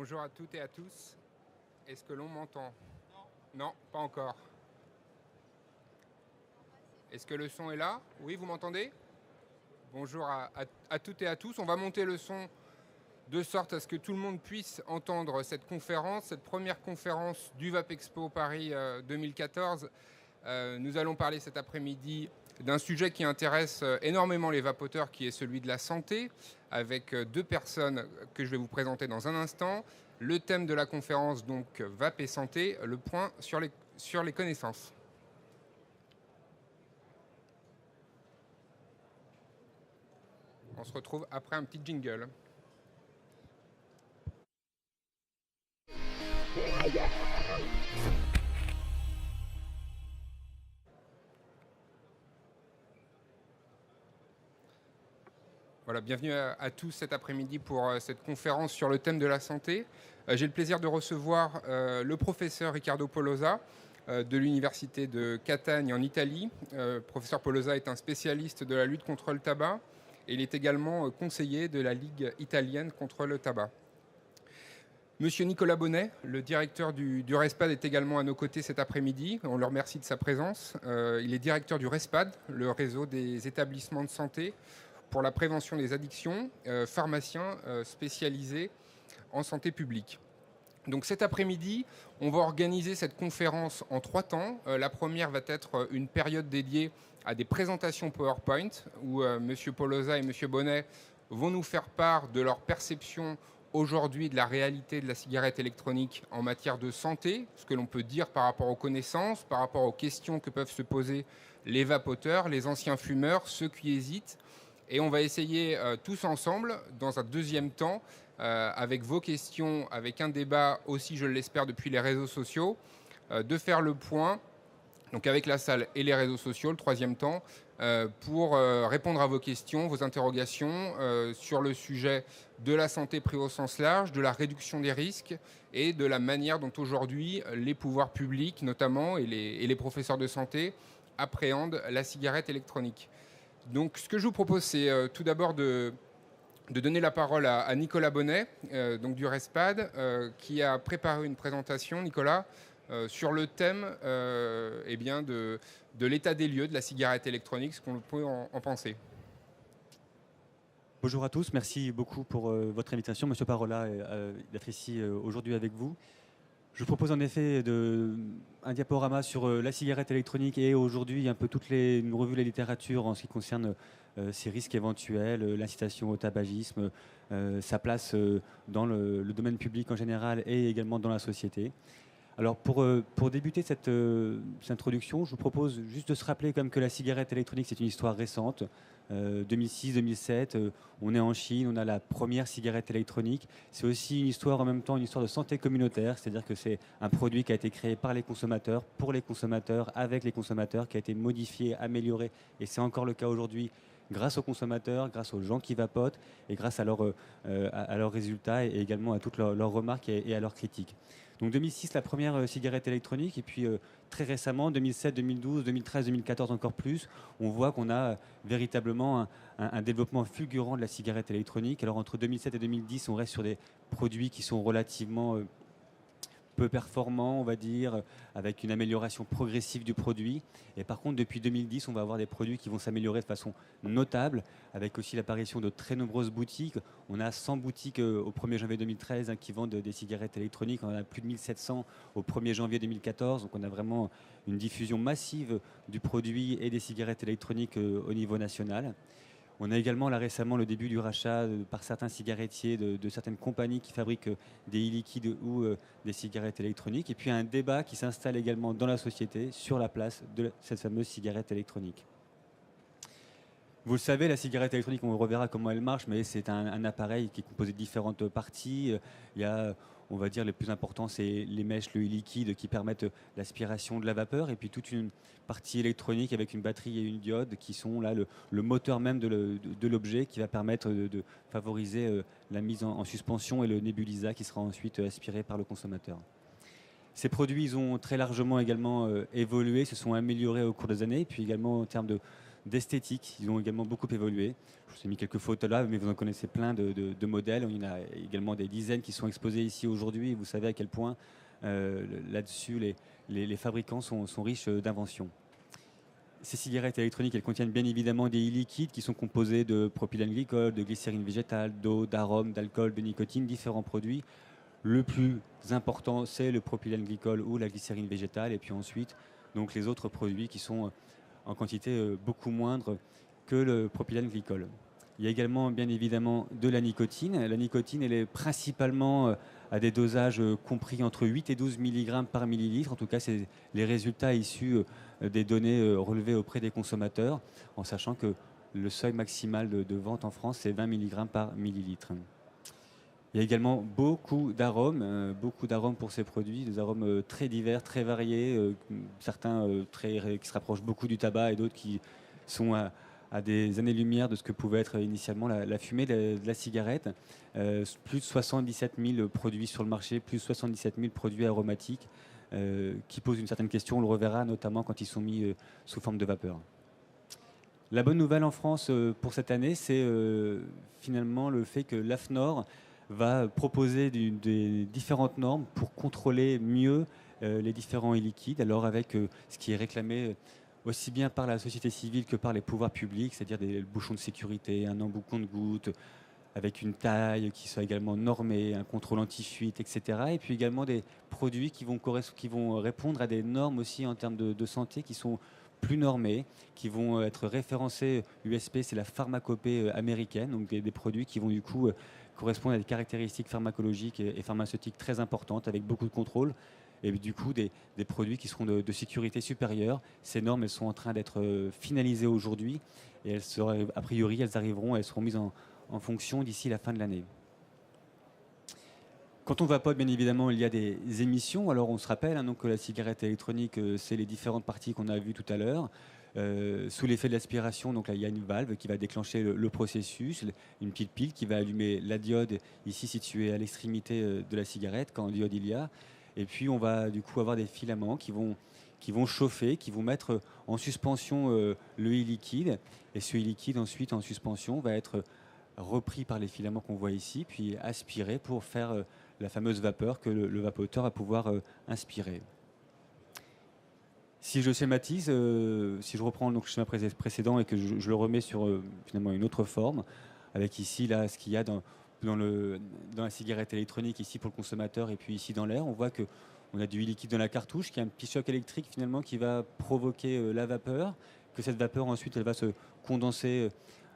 Bonjour à toutes et à tous. Est-ce que l'on m'entend? Non, pas encore. Est-ce que le son est là? Oui, vous m'entendez? Bonjour à toutes et à tous. On va monter le son de sorte à ce que tout le monde puisse entendre cette conférence, cette première conférence du VapExpo Paris 2014. Nous allons parler cet après-midi d'un sujet qui intéresse énormément les vapoteurs, qui est celui de la santé, avec deux personnes que je vais vous présenter dans un instant. Le thème de la conférence, donc, Vape et santé, le point sur les connaissances. On se retrouve après un petit jingle. Voilà, bienvenue à tous cet après-midi pour cette conférence sur le thème de la santé. J'ai le plaisir de recevoir le professeur Riccardo Polosa de l'université de Catagne en Italie. Professeur Polosa est un spécialiste de la lutte contre le tabac et il est également conseiller de la Ligue italienne contre le tabac. Monsieur Nicolas Bonnet, le directeur du RESPAD, est également à nos côtés cet après-midi. On le remercie de sa présence. Il est directeur du RESPAD, le réseau des établissements de santé pour la prévention des addictions, pharmacien spécialisé en santé publique. Donc cet après-midi, on va organiser cette conférence en 3 temps. La première va être une période dédiée à des présentations PowerPoint où M. Polosa et M. Bonnet vont nous faire part de leur perception aujourd'hui de la réalité de la cigarette électronique en matière de santé, ce que l'on peut dire par rapport aux connaissances, par rapport aux questions que peuvent se poser les vapoteurs, les anciens fumeurs, ceux qui hésitent. Et on va essayer tous ensemble, dans un deuxième temps, avec vos questions, avec un débat aussi, je l'espère, depuis les réseaux sociaux, de faire le point, donc avec la salle et les réseaux sociaux, le troisième temps, pour répondre à vos questions, vos interrogations sur le sujet de la santé pris au sens large, de la réduction des risques et de la manière dont aujourd'hui les pouvoirs publics, notamment, et les professeurs de santé, appréhendent la cigarette électronique. Donc ce que je vous propose, c'est tout d'abord de donner la parole à Nicolas Bonnet, donc du RESPAD, qui a préparé une présentation, Nicolas, sur le thème eh bien de l'état des lieux de la cigarette électronique, ce qu'on peut en penser. Bonjour à tous, merci beaucoup pour votre invitation, Monsieur Parola, d'être ici aujourd'hui avec vous. Je vous propose en effet un diaporama sur la cigarette électronique et aujourd'hui un peu une revue de la littérature en ce qui concerne ses risques éventuels, l'incitation au tabagisme, sa place dans le domaine public en général et également dans la société. Alors pour débuter cette introduction, je vous propose juste de se rappeler quand même que la cigarette électronique c'est une histoire récente. 2006-2007, on est en Chine, on a la première cigarette électronique. C'est aussi une histoire en même temps, une histoire de santé communautaire, c'est-à-dire que c'est un produit qui a été créé par les consommateurs, pour les consommateurs, avec les consommateurs, qui a été modifié, amélioré, et c'est encore le cas aujourd'hui grâce aux consommateurs, grâce aux gens qui vapotent, et grâce à leurs résultats, et également à toutes leurs remarques et à leurs critiques. Donc 2006, la première cigarette électronique, et puis très récemment, 2007, 2012, 2013, 2014 encore plus, on voit qu'on a véritablement un développement fulgurant de la cigarette électronique. Alors entre 2007 et 2010, on reste sur des produits qui sont relativement peu performants, on va dire, avec une amélioration progressive du produit. Et par contre, depuis 2010, on va avoir des produits qui vont s'améliorer de façon notable, avec aussi l'apparition de très nombreuses boutiques. On a 100 boutiques au 1er janvier 2013 qui vendent des cigarettes électroniques. On en a plus de 1700 au 1er janvier 2014. Donc on a vraiment une diffusion massive du produit et des cigarettes électroniques au niveau national. On a également là récemment le début du rachat par certains cigarettiers de certaines compagnies qui fabriquent des e-liquides ou des cigarettes électroniques. Et puis un débat qui s'installe également dans la société sur la place de cette fameuse cigarette électronique. Vous le savez, la cigarette électronique, on reverra comment elle marche, mais c'est un appareil qui est composé de différentes parties. Il y a, on va dire, les plus importants, c'est les mèches, le liquide qui permettent l'aspiration de la vapeur, et puis toute une partie électronique avec une batterie et une diode qui sont là le moteur même de l'objet qui va permettre de favoriser la mise en suspension et le nébulisat qui sera ensuite aspiré par le consommateur. Ces produits, ils ont très largement également évolué, se sont améliorés au cours des années, et puis également en termes d'esthétique. Ils ont également beaucoup évolué. Je vous ai mis quelques photos là, mais vous en connaissez plein de modèles. Il y en a également des dizaines qui sont exposés ici aujourd'hui. Vous savez à quel point là-dessus, les fabricants sont riches d'inventions. Ces cigarettes électroniques, elles contiennent bien évidemment des liquides qui sont composés de propylène glycol, de glycérine végétale, d'eau, d'arômes, d'alcool, de nicotine, différents produits. Le plus important, c'est le propylène glycol ou la glycérine végétale, et puis ensuite, donc les autres produits qui sont en quantité beaucoup moindre que le propylène glycol. Il y a également bien évidemment de la nicotine. La nicotine, elle est principalement à des dosages compris entre 8 et 12 mg par millilitre. En tout cas, c'est les résultats issus des données relevées auprès des consommateurs, en sachant que le seuil maximal de vente en France, c'est 20 mg par millilitre. Il y a également beaucoup d'arômes pour ces produits, des arômes très divers, très variés, certains qui se rapprochent beaucoup du tabac et d'autres qui sont à des années-lumière de ce que pouvait être initialement la fumée de la cigarette. Plus de 77 000 produits sur le marché, plus de 77 000 produits aromatiques qui posent une certaine question. On le reverra notamment quand ils sont mis sous forme de vapeur. La bonne nouvelle en France pour cette année, c'est finalement le fait que l'AFNOR va proposer des différentes normes pour contrôler mieux les différents e-liquides, alors avec ce qui est réclamé aussi bien par la société civile que par les pouvoirs publics, c'est-à-dire des bouchons de sécurité, un embout de goutte, avec une taille qui soit également normée, un contrôle anti-fuite, etc. Et puis également des produits qui vont répondre à des normes aussi en termes de santé qui sont plus normés, qui vont être référencés USP, c'est la pharmacopée américaine, donc des produits qui vont du coup correspondre à des caractéristiques pharmacologiques et pharmaceutiques très importantes avec beaucoup de contrôle et du coup des produits qui seront de sécurité supérieure. Ces normes, elles sont en train d'être finalisées aujourd'hui et a priori, elles seront mises en fonction d'ici la fin de l'année. Quand on vapote, bien évidemment, il y a des émissions. Alors on se rappelle donc, que la cigarette électronique, c'est les différentes parties qu'on a vues tout à l'heure. Sous l'effet de l'aspiration, donc là, il y a une valve qui va déclencher le processus, une petite pile qui va allumer la diode, ici située à l'extrémité de la cigarette, quand diode il y a. Et puis on va du coup avoir des filaments qui vont chauffer, qui vont mettre en suspension le e-liquide. Et ce e-liquide, ensuite, en suspension, va être repris par les filaments qu'on voit ici, puis aspiré pour faire la fameuse vapeur que le vapoteur va pouvoir inspirer. Si je schématise, si je reprends donc, le schéma précédent et que je le remets sur finalement une autre forme, avec ici là, ce qu'il y a dans la cigarette électronique ici pour le consommateur et puis ici dans l'air, on voit qu'on a du liquide dans la cartouche, qui a un petit choc électrique finalement qui va provoquer la vapeur, que cette vapeur ensuite elle va se condenser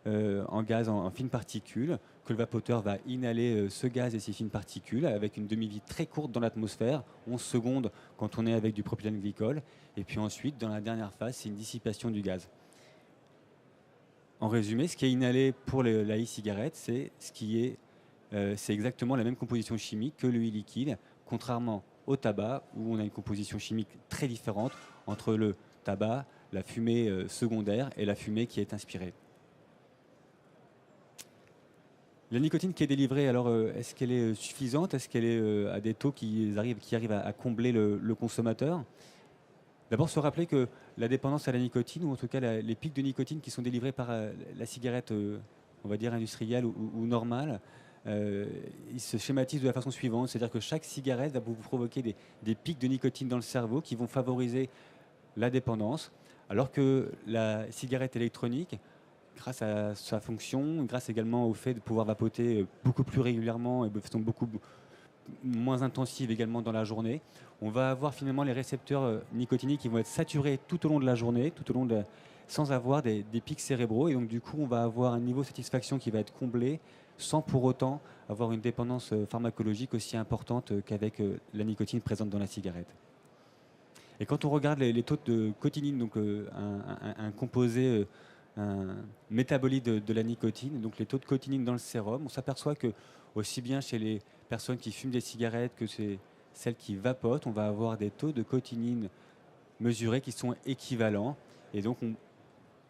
en gaz en fines particules, que le vapoteur va inhaler ce gaz et ces fines particules avec une demi-vie très courte dans l'atmosphère, 11 secondes quand on est avec du propylène glycol, et puis ensuite dans la dernière phase c'est une dissipation du gaz. En résumé, ce qui est inhalé pour la e-cigarette, c'est exactement la même composition chimique que le e-liquide, contrairement au tabac où on a une composition chimique très différente entre le tabac, la fumée secondaire et la fumée qui est inspirée. La nicotine qui est délivrée, alors est-ce qu'elle est suffisante? Est-ce qu'elle est à des taux qui arrivent à combler le consommateur? D'abord, se rappeler que la dépendance à la nicotine, ou en tout cas les pics de nicotine qui sont délivrés par la cigarette, on va dire industrielle ou normale, ils se schématisent de la façon suivante, c'est-à-dire que chaque cigarette va vous provoquer des pics de nicotine dans le cerveau qui vont favoriser la dépendance, alors que la cigarette électronique, grâce à sa fonction, grâce également au fait de pouvoir vapoter beaucoup plus régulièrement et de façon beaucoup moins intensive également dans la journée, on va avoir finalement les récepteurs nicotiniques qui vont être saturés tout au long de la journée, sans avoir des pics cérébraux. Et donc du coup, on va avoir un niveau de satisfaction qui va être comblé sans pour autant avoir une dépendance pharmacologique aussi importante qu'avec la nicotine présente dans la cigarette. Et quand on regarde les taux de cotinine, donc un composé un métabolite de la nicotine, donc les taux de cotinine dans le sérum, on s'aperçoit que aussi bien chez les personnes qui fument des cigarettes que celles qui vapotent, on va avoir des taux de cotinine mesurés qui sont équivalents. Et donc on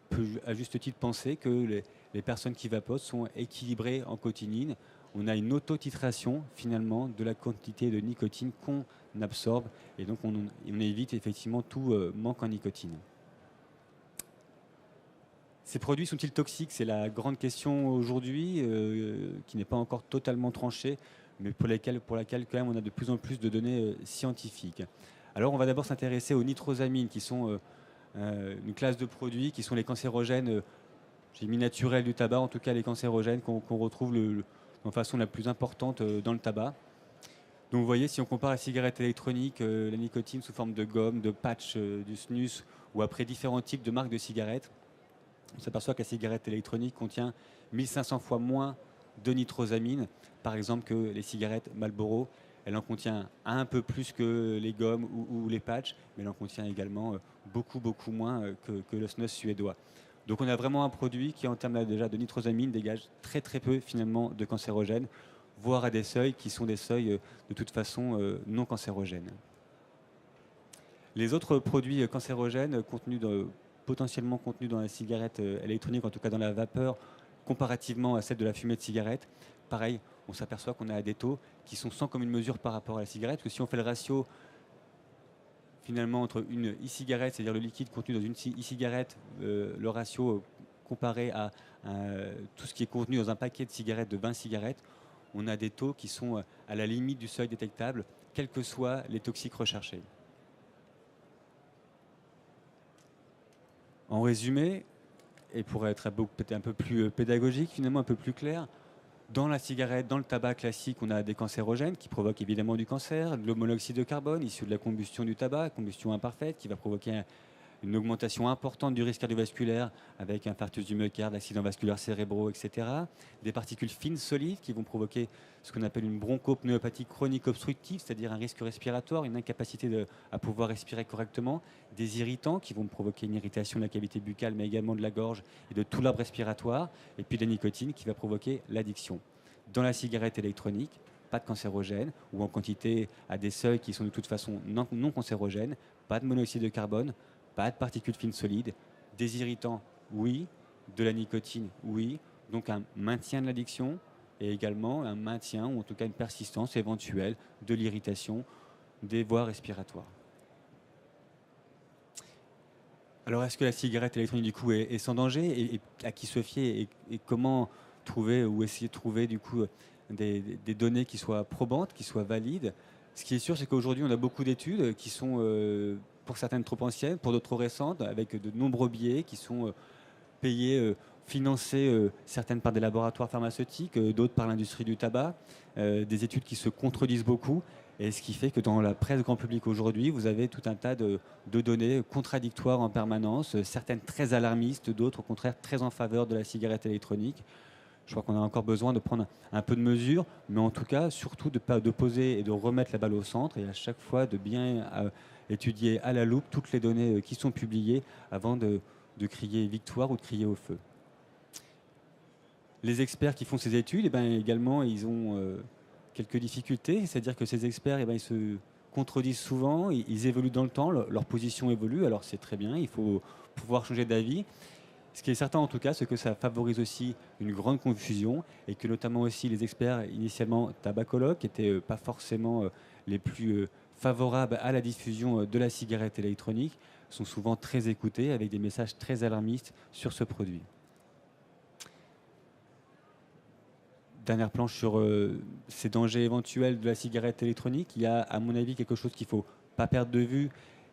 peut à juste titre penser que les personnes qui vapotent sont équilibrées en cotinine. On a une autotitration finalement de la quantité de nicotine qu'on absorbe et donc on évite effectivement tout manque en nicotine. Ces produits sont-ils toxiques? C'est la grande question aujourd'hui, qui n'est pas encore totalement tranchée, mais pour laquelle quand même on a de plus en plus de données scientifiques. Alors on va d'abord s'intéresser aux nitrosamines, qui sont une classe de produits qui sont les cancérogènes, j'ai mis naturels du tabac, en tout cas les cancérogènes qu'on retrouve de façon la plus importante dans le tabac. Donc vous voyez, si on compare la cigarette électronique, la nicotine sous forme de gomme, de patch, du snus, ou après différents types de marques de cigarettes, on s'aperçoit que la cigarette électronique contient 1500 fois moins de nitrosamine, par exemple, que les cigarettes Marlboro. Elle en contient un peu plus que les gommes ou les patchs, mais elle en contient également beaucoup moins que le snus suédois. Donc on a vraiment un produit qui, en termes déjà de nitrosamine, dégage très peu finalement de cancérogènes, voire à des seuils qui sont des seuils de toute façon non cancérogènes. Les autres produits cancérogènes potentiellement contenus dans la cigarette électronique, en tout cas dans la vapeur, comparativement à celle de la fumée de cigarette, pareil, on s'aperçoit qu'on a des taux qui sont sans commune mesure par rapport à la cigarette, parce que si on fait le ratio finalement entre une e-cigarette, c'est-à-dire le liquide contenu dans une e-cigarette, le ratio comparé à tout ce qui est contenu dans un paquet de cigarettes, de 20 cigarettes, on a des taux qui sont à la limite du seuil détectable, quels que soient les toxiques recherchés. En résumé, et pour être peut-être un peu plus pédagogique, finalement un peu plus clair, dans la cigarette, dans le tabac classique, on a des cancérogènes qui provoquent évidemment du cancer, de le monoxyde de carbone issu de la combustion du tabac, combustion imparfaite, qui va provoquer une augmentation importante du risque cardiovasculaire avec infarctus du myocarde, accidents vasculaires cérébraux, etc. Des particules fines solides qui vont provoquer ce qu'on appelle une bronchopnéopathie chronique obstructive, c'est-à-dire un risque respiratoire, une incapacité à pouvoir respirer correctement. Des irritants qui vont provoquer une irritation de la cavité buccale, mais également de la gorge et de tout l'arbre respiratoire. Et puis de la nicotine qui va provoquer l'addiction. Dans la cigarette électronique, pas de cancérogène, ou en quantité à des seuils qui sont de toute façon non cancérogènes, pas de monoxyde de carbone, pas de particules fines solides, des irritants, oui, de la nicotine, oui, donc un maintien de l'addiction et également un maintien ou en tout cas une persistance éventuelle de l'irritation des voies respiratoires. Alors est-ce que la cigarette électronique du coup est sans danger et à qui se fier et comment trouver ou essayer de trouver du coup des données qui soient probantes, qui soient valides? Ce qui est sûr, c'est qu'aujourd'hui on a beaucoup d'études qui sont pour certaines trop anciennes, pour d'autres trop récentes, avec de nombreux biais qui sont payés, financés, certaines par des laboratoires pharmaceutiques, d'autres par l'industrie du tabac, des études qui se contredisent beaucoup, et ce qui fait que dans la presse grand public aujourd'hui, vous avez tout un tas de données contradictoires en permanence, certaines très alarmistes, d'autres au contraire très en faveur de la cigarette électronique. Je crois qu'on a encore besoin de prendre un peu de mesures, mais en tout cas, surtout de poser et de remettre la balle au centre, et à chaque fois de bien étudier à la loupe toutes les données qui sont publiées avant de crier victoire ou de crier au feu. Les experts qui font ces études, également, ils ont quelques difficultés, c'est-à-dire que ces experts, ils se contredisent souvent, ils évoluent dans le temps, leur position évolue, alors c'est très bien, il faut pouvoir changer d'avis. Ce qui est certain en tout cas, c'est que ça favorise aussi une grande confusion et que notamment aussi les experts initialement tabacologues, qui n'étaient pas forcément les plus favorables à la diffusion de la cigarette électronique, sont souvent très écoutés avec des messages très alarmistes sur ce produit. Dernière planche sur ces dangers éventuels de la cigarette électronique. Il y a à mon avis quelque chose qu'il ne faut pas perdre de vue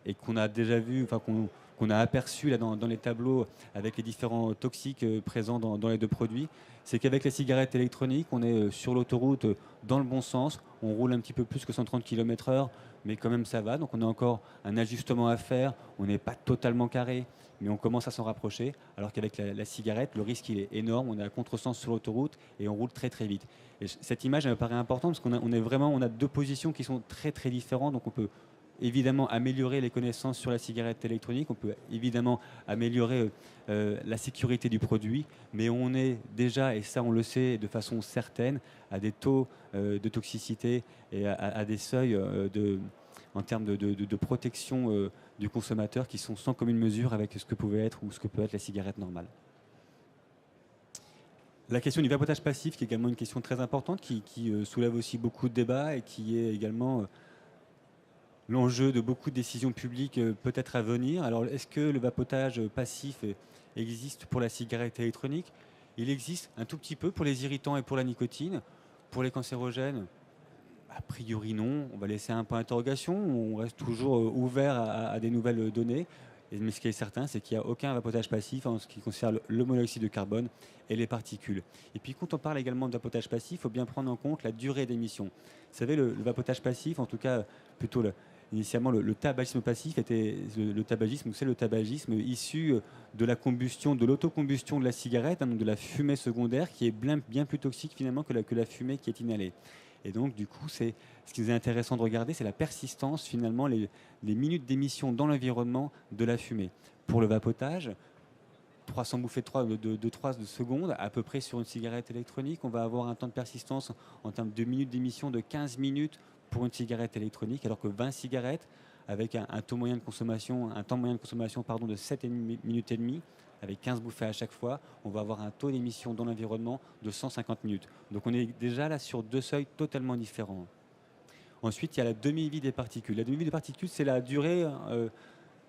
et qu'on a déjà vu, enfin qu'on a aperçu là dans les tableaux avec les différents toxiques présents dans les deux produits, c'est qu'avec la cigarette électronique, on est sur l'autoroute dans le bon sens, on roule un petit peu plus que 130 km/h, mais quand même ça va, donc on a encore un ajustement à faire, on n'est pas totalement carré, mais on commence à s'en rapprocher, alors qu'avec la cigarette, le risque il est énorme, on est à contresens sur l'autoroute et on roule très vite. Et cette image elle me paraît importante parce on a deux positions qui sont très différentes, donc on peut évidemment améliorer les connaissances sur la cigarette électronique, on peut évidemment améliorer la sécurité du produit, mais on est déjà, et ça on le sait de façon certaine, à des taux de toxicité et à des seuils en termes de protection du consommateur qui sont sans commune mesure avec ce que pouvait être ou ce que peut être la cigarette normale. La question du vapotage passif, qui est également une question très importante, qui soulève aussi beaucoup de débats et qui est également l'enjeu de beaucoup de décisions publiques peut-être à venir. Alors, est-ce que le vapotage passif existe pour la cigarette électronique. Il existe un tout petit peu pour les irritants et pour la nicotine. Pour les cancérogènes, a priori non. On va laisser un point d'interrogation. On reste toujours ouvert à des nouvelles données. Mais ce qui est certain, c'est qu'il n'y a aucun vapotage passif en ce qui concerne le monoxyde de carbone et les particules. Et puis quand on parle également de vapotage passif, il faut bien prendre en compte la durée d'émission. Vous savez, le vapotage passif, en tout cas plutôt initialement le tabagisme passif était le tabagisme, c'est le tabagisme issu de la combustion, de l'autocombustion de la cigarette, donc de la fumée secondaire qui est bien plus toxique finalement que la fumée qui est inhalée. Et donc, du coup, ce qui nous est intéressant de regarder, c'est la persistance, finalement, les minutes d'émission dans l'environnement de la fumée. Pour le vapotage, 300 bouffées de 3 secondes, à peu près sur une cigarette électronique, on va avoir un temps de persistance en termes de minutes d'émission de 15 minutes pour une cigarette électronique, alors que 20 cigarettes, avec un temps moyen de consommation, de 7 minutes et demie, avec 15 bouffées à chaque fois, on va avoir un taux d'émission dans l'environnement de 150 minutes. Donc on est déjà là sur deux seuils totalement différents. Ensuite, il y a la demi-vie des particules. La demi-vie des particules, c'est la durée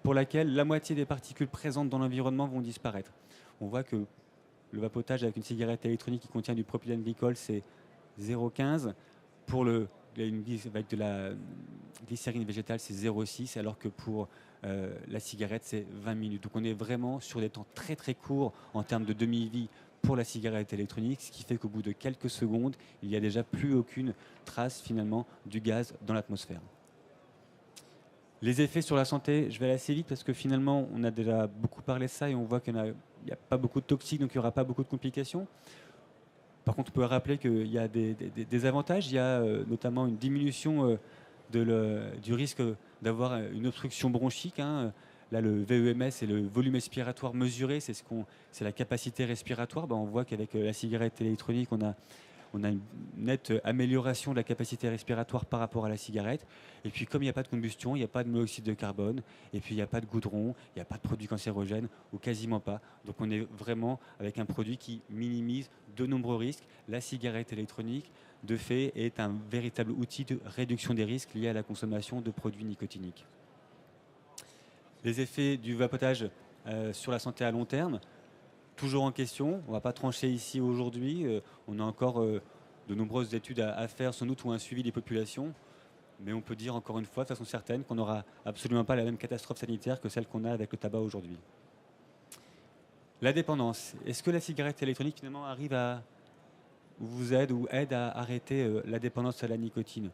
pour laquelle la moitié des particules présentes dans l'environnement vont disparaître. On voit que le vapotage avec une cigarette électronique qui contient du propylène glycol, c'est 0,15. Pour avec de la glycérine végétale, c'est 0,6, alors que pour la cigarette, c'est 20 minutes. Donc on est vraiment sur des temps très très courts en termes de demi-vie pour la cigarette électronique, ce qui fait qu'au bout de quelques secondes, il n'y a déjà plus aucune trace finalement du gaz dans l'atmosphère. Les effets sur la santé, je vais aller assez vite parce que finalement, on a déjà beaucoup parlé de ça et on voit qu'il n'y a pas beaucoup de toxiques, donc il n'y aura pas beaucoup de complications. Par contre, on peut rappeler qu'il y a des avantages. Il y a notamment une diminution du risque d'avoir une obstruction bronchique. Hein. Là, le VEMS et le volume expiratoire mesuré, c'est la capacité respiratoire. On voit qu'avec la cigarette électronique, on a une nette amélioration de la capacité respiratoire par rapport à la cigarette. Et puis, comme il n'y a pas de combustion, il n'y a pas de monoxyde de carbone, et puis il n'y a pas de goudron, il n'y a pas de produits cancérogènes, ou quasiment pas. Donc on est vraiment avec un produit qui minimise de nombreux risques. La cigarette électronique, de fait, est un véritable outil de réduction des risques liés à la consommation de produits nicotiniques. Les effets du vapotage sur la santé à long terme, toujours en question. On ne va pas trancher ici aujourd'hui. On a encore de nombreuses études à faire, sans doute, ou un suivi des populations. Mais on peut dire encore une fois, de façon certaine, qu'on n'aura absolument pas la même catastrophe sanitaire que celle qu'on a avec le tabac aujourd'hui. La dépendance. Est-ce que la cigarette électronique, finalement, arrive à vous aide à arrêter la dépendance à la nicotine?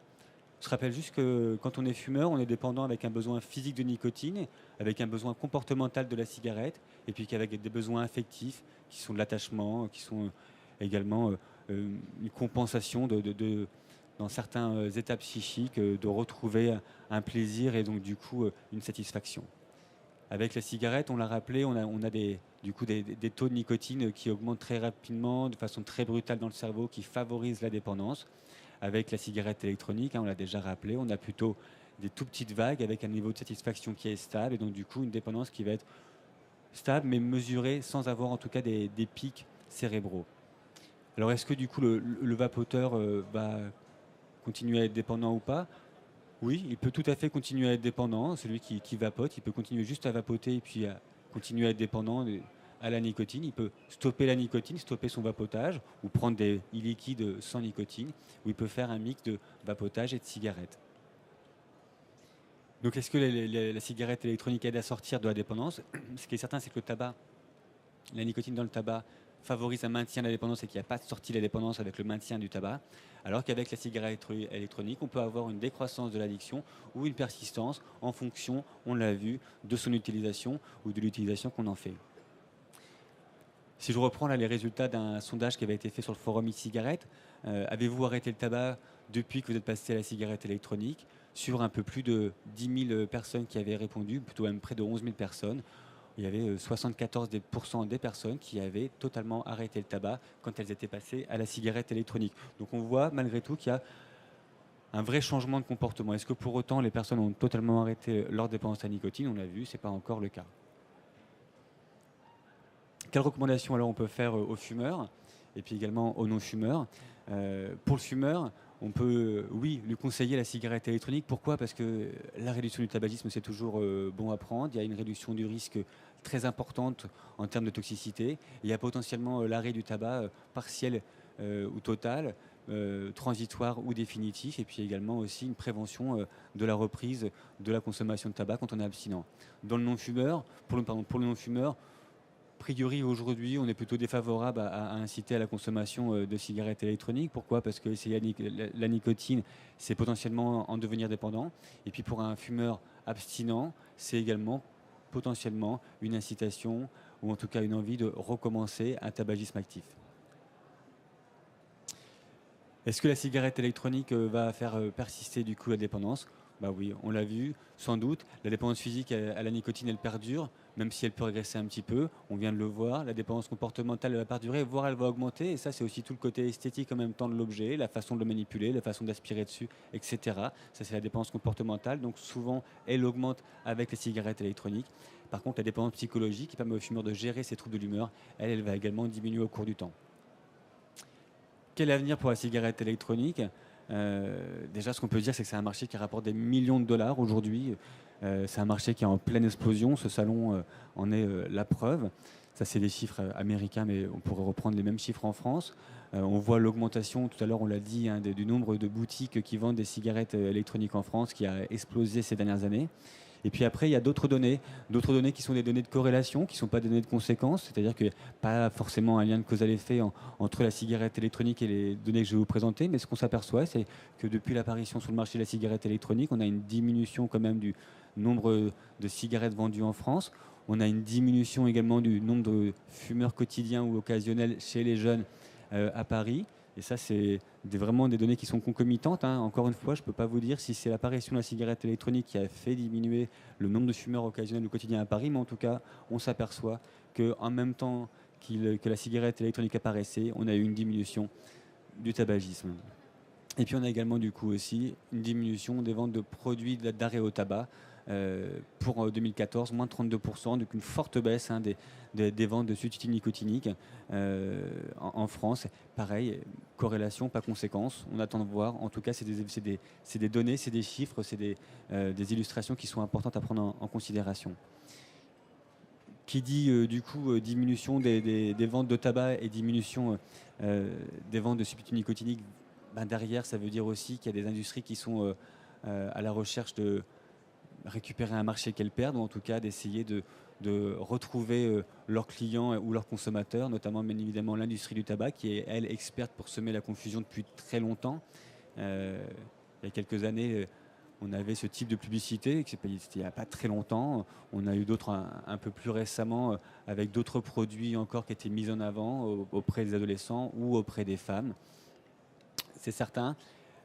Je rappelle juste que quand on est fumeur, on est dépendant avec un besoin physique de nicotine, avec un besoin comportemental de la cigarette, et puis qu'avec des besoins affectifs, qui sont de l'attachement, qui sont également une compensation dans certains états psychiques, de retrouver un plaisir et donc du coup une satisfaction. Avec la cigarette, on l'a rappelé, on a des taux de nicotine qui augmentent très rapidement, de façon très brutale dans le cerveau, qui favorisent la dépendance. Avec la cigarette électronique, on l'a déjà rappelé, on a plutôt des tout petites vagues avec un niveau de satisfaction qui est stable et donc du coup une dépendance qui va être stable mais mesurée sans avoir en tout cas des pics cérébraux. Alors est-ce que du coup le vapoteur va continuer à être dépendant ou pas? Oui, il peut tout à fait continuer à être dépendant. Celui qui vapote, il peut continuer juste à vapoter et puis à continuer à être dépendant à la nicotine. Il peut stopper la nicotine, stopper son vapotage ou prendre des e-liquides sans nicotine, ou il peut faire un mix de vapotage et de cigarette. Donc est-ce que la cigarette électronique aide à sortir de la dépendance? Ce qui est certain, c'est que la nicotine dans le tabac favorise un maintien de la dépendance et qu'il n'y a pas de sortie de la dépendance avec le maintien du tabac, alors qu'avec la cigarette électronique, on peut avoir une décroissance de l'addiction ou une persistance en fonction, on l'a vu, de son utilisation ou de l'utilisation qu'on en fait. Si je reprends là les résultats d'un sondage qui avait été fait sur le forum e-cigarette, avez-vous arrêté le tabac depuis que vous êtes passé à la cigarette électronique? Sur un peu plus de 10 000 personnes qui avaient répondu, plutôt même près de 11 000 personnes, il y avait 74% des personnes qui avaient totalement arrêté le tabac quand elles étaient passées à la cigarette électronique. Donc on voit malgré tout qu'il y a un vrai changement de comportement. Est-ce que pour autant les personnes ont totalement arrêté leur dépendance à la nicotine? On l'a vu, ce n'est pas encore le cas. Quelles recommandations alors on peut faire aux fumeurs et puis également aux non-fumeurs? Pour le fumeur, on peut, oui, lui conseiller la cigarette électronique. Pourquoi? Parce que la réduction du tabagisme, c'est toujours bon à prendre. Il y a une réduction du risque très importante en termes de toxicité. Il y a potentiellement l'arrêt du tabac partiel ou total, transitoire ou définitif, et puis également aussi une prévention de la reprise de la consommation de tabac quand on est abstinent. Dans le non-fumeur, pour le non-fumeur, a priori, aujourd'hui, on est plutôt défavorable à inciter à la consommation de cigarettes électroniques. Pourquoi? Parce que la nicotine, c'est potentiellement en devenir dépendant. Et puis pour un fumeur abstinent, c'est également potentiellement une incitation ou en tout cas une envie de recommencer un tabagisme actif. Est-ce que la cigarette électronique va faire persister du coup la dépendance? Bah oui, on l'a vu, sans doute. La dépendance physique à la nicotine, elle perdure, même si elle peut régresser un petit peu. On vient de le voir. La dépendance comportementale, elle va perdurer, voire elle va augmenter. Et ça, c'est aussi tout le côté esthétique en même temps de l'objet, la façon de le manipuler, la façon d'aspirer dessus, etc. Ça, c'est la dépendance comportementale. Donc souvent, elle augmente avec les cigarettes électroniques. Par contre, la dépendance psychologique, qui permet au fumeur de gérer ses troubles de l'humeur, elle va également diminuer au cours du temps. Quel avenir pour la cigarette électronique? Déjà, ce qu'on peut dire, c'est que c'est un marché qui rapporte des millions de dollars aujourd'hui. C'est un marché qui est en pleine explosion. Ce salon en est la preuve. Ça, c'est des chiffres américains, mais on pourrait reprendre les mêmes chiffres en France. On voit l'augmentation, tout à l'heure on l'a dit, hein, du nombre de boutiques qui vendent des cigarettes électroniques en France qui a explosé ces dernières années. Et puis après, il y a d'autres données qui sont des données de corrélation, qui ne sont pas des données de conséquence, c'est-à-dire qu'il n'y a pas forcément un lien de cause à l'effet entre la cigarette électronique et les données que je vais vous présenter, mais ce qu'on s'aperçoit, c'est que depuis l'apparition sur le marché de la cigarette électronique, on a une diminution quand même du nombre de cigarettes vendues en France. On a une diminution également du nombre de fumeurs quotidiens ou occasionnels chez les jeunes à Paris. Et ça, c'est vraiment des données qui sont concomitantes, hein. Encore une fois, je ne peux pas vous dire si c'est l'apparition de la cigarette électronique qui a fait diminuer le nombre de fumeurs occasionnels ou quotidiens à Paris, mais en tout cas, on s'aperçoit qu'en même temps que la cigarette électronique apparaissait, on a eu une diminution du tabagisme. Et puis on a également du coup aussi une diminution des ventes de produits d'arrêt au tabac. Pour 2014, moins de 32%, donc une forte baisse, hein, des ventes de substituts nicotiniques en France. Pareil, corrélation, pas conséquence. On attend de voir. En tout cas, c'est des données, c'est des chiffres, c'est des illustrations qui sont importantes à prendre en considération. Qui dit du coup diminution des ventes de tabac et diminution des ventes de substituts nicotiniques, ben derrière, ça veut dire aussi qu'il y a des industries qui sont à la recherche de récupérer un marché qu'elles perdent, ou en tout cas d'essayer de retrouver leurs clients ou leurs consommateurs, notamment bien évidemment l'industrie du tabac, qui est, elle, experte pour semer la confusion depuis très longtemps. Il y a quelques années, on avait ce type de publicité, c'était il n'y a pas très longtemps. On a eu d'autres un peu plus récemment, avec d'autres produits encore qui étaient mis en avant auprès des adolescents ou auprès des femmes. C'est certain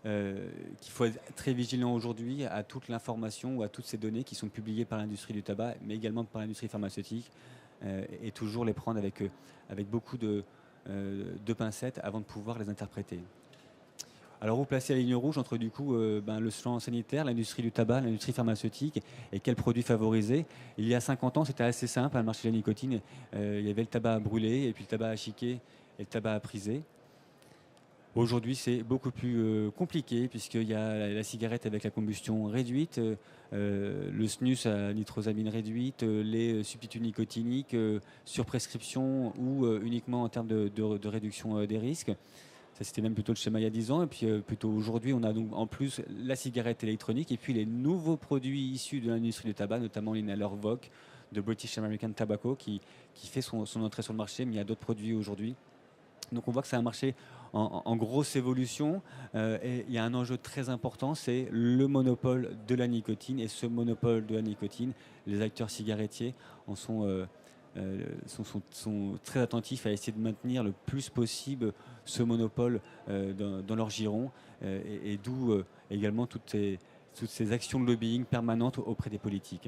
qu'il faut être très vigilant aujourd'hui à toute l'information ou à toutes ces données qui sont publiées par l'industrie du tabac, mais également par l'industrie pharmaceutique, et toujours les prendre avec beaucoup de pincettes avant de pouvoir les interpréter. Alors vous placez la ligne rouge entre du coup le champ sanitaire, l'industrie du tabac, l'industrie pharmaceutique et quels produits favoriser. Il y a 50 ans, c'était assez simple, le marché de la nicotine, il y avait le tabac à brûler et puis le tabac à chiquer et le tabac à priser. Aujourd'hui, c'est beaucoup plus compliqué puisqu'il y a la cigarette avec la combustion réduite, le snus à nitrosamine réduite, les substituts nicotiniques sur prescription ou uniquement en termes de réduction des risques. Ça, c'était même plutôt le schéma il y a 10 ans. Et puis plutôt aujourd'hui, on a donc en plus la cigarette électronique et puis les nouveaux produits issus de l'industrie du tabac, notamment l'inhaler VOC de British American Tobacco qui fait son entrée sur le marché, mais il y a d'autres produits aujourd'hui. Donc on voit que c'est un marché en grosse évolution et il y a un enjeu très important, c'est le monopole de la nicotine. Et ce monopole de la nicotine, les acteurs cigarettiers en sont très attentifs à essayer de maintenir le plus possible ce monopole dans leur giron et d'où également toutes ces actions de lobbying permanentes auprès des politiques.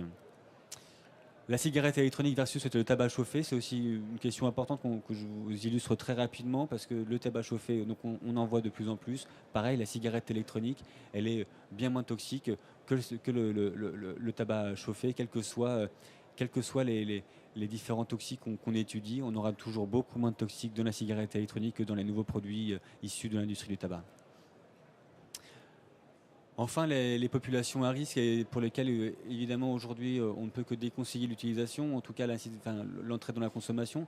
La cigarette électronique versus le tabac chauffé, c'est aussi une question importante que je vous illustre très rapidement parce que le tabac chauffé, donc on en voit de plus en plus. Pareil, la cigarette électronique, elle est bien moins toxique que le tabac chauffé, quels que soient les différents toxiques qu'on étudie. On aura toujours beaucoup moins de toxiques dans la cigarette électronique que dans les nouveaux produits issus de l'industrie du tabac. Enfin, les populations à risque et pour lesquelles, évidemment, aujourd'hui, on ne peut que déconseiller l'utilisation, en tout cas l'entrée dans la consommation,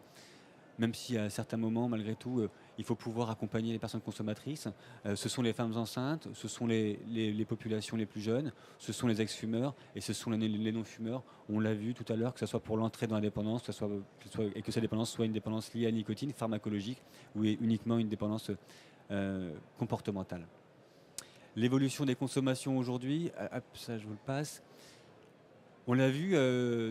même si à certains moments, malgré tout, il faut pouvoir accompagner les personnes consommatrices. Ce sont les femmes enceintes, ce sont les populations les plus jeunes, ce sont les ex-fumeurs et ce sont les non-fumeurs. On l'a vu tout à l'heure, que ce soit pour l'entrée dans la dépendance, et que cette dépendance soit une dépendance liée à la nicotine, pharmacologique, ou uniquement une dépendance comportementale. L'évolution des consommations aujourd'hui, ça je vous le passe. On l'a vu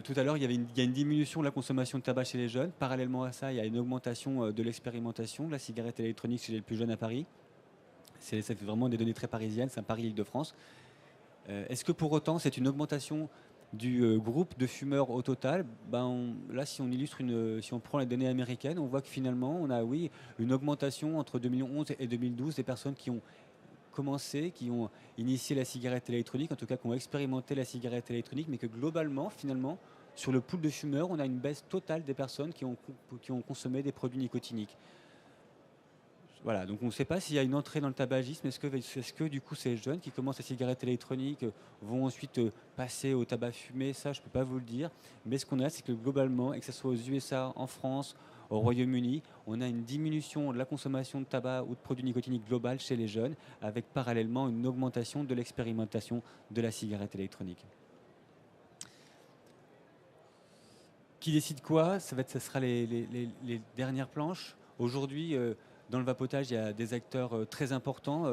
tout à l'heure, il y a une diminution de la consommation de tabac chez les jeunes. Parallèlement à ça, il y a une augmentation de l'expérimentation de la cigarette électronique chez les plus jeunes à Paris. C'est vraiment des données très parisiennes, c'est un Paris-Île-de-France. Est-ce que pour autant, c'est une augmentation du groupe de fumeurs au total? Là, si on prend les données américaines, on voit que finalement, on a, oui, une augmentation entre 2011 et 2012 des personnes qui ont qui ont initié la cigarette électronique, en tout cas qui ont expérimenté la cigarette électronique, mais que globalement, finalement, sur le pool de fumeurs, on a une baisse totale des personnes qui ont consommé des produits nicotiniques. Voilà, donc on ne sait pas s'il y a une entrée dans le tabagisme. Est-ce que du coup ces jeunes qui commencent la cigarette électronique vont ensuite passer au tabac fumé? Ça, je ne peux pas vous le dire. Mais ce qu'on a, c'est que globalement, et que ce soit aux USA, en France, au Royaume-Uni, on a une diminution de la consommation de tabac ou de produits nicotiniques globale chez les jeunes, avec parallèlement une augmentation de l'expérimentation de la cigarette électronique. Qui décide quoi? Ce sera les dernières planches. Aujourd'hui, dans le vapotage, il y a des acteurs très importants.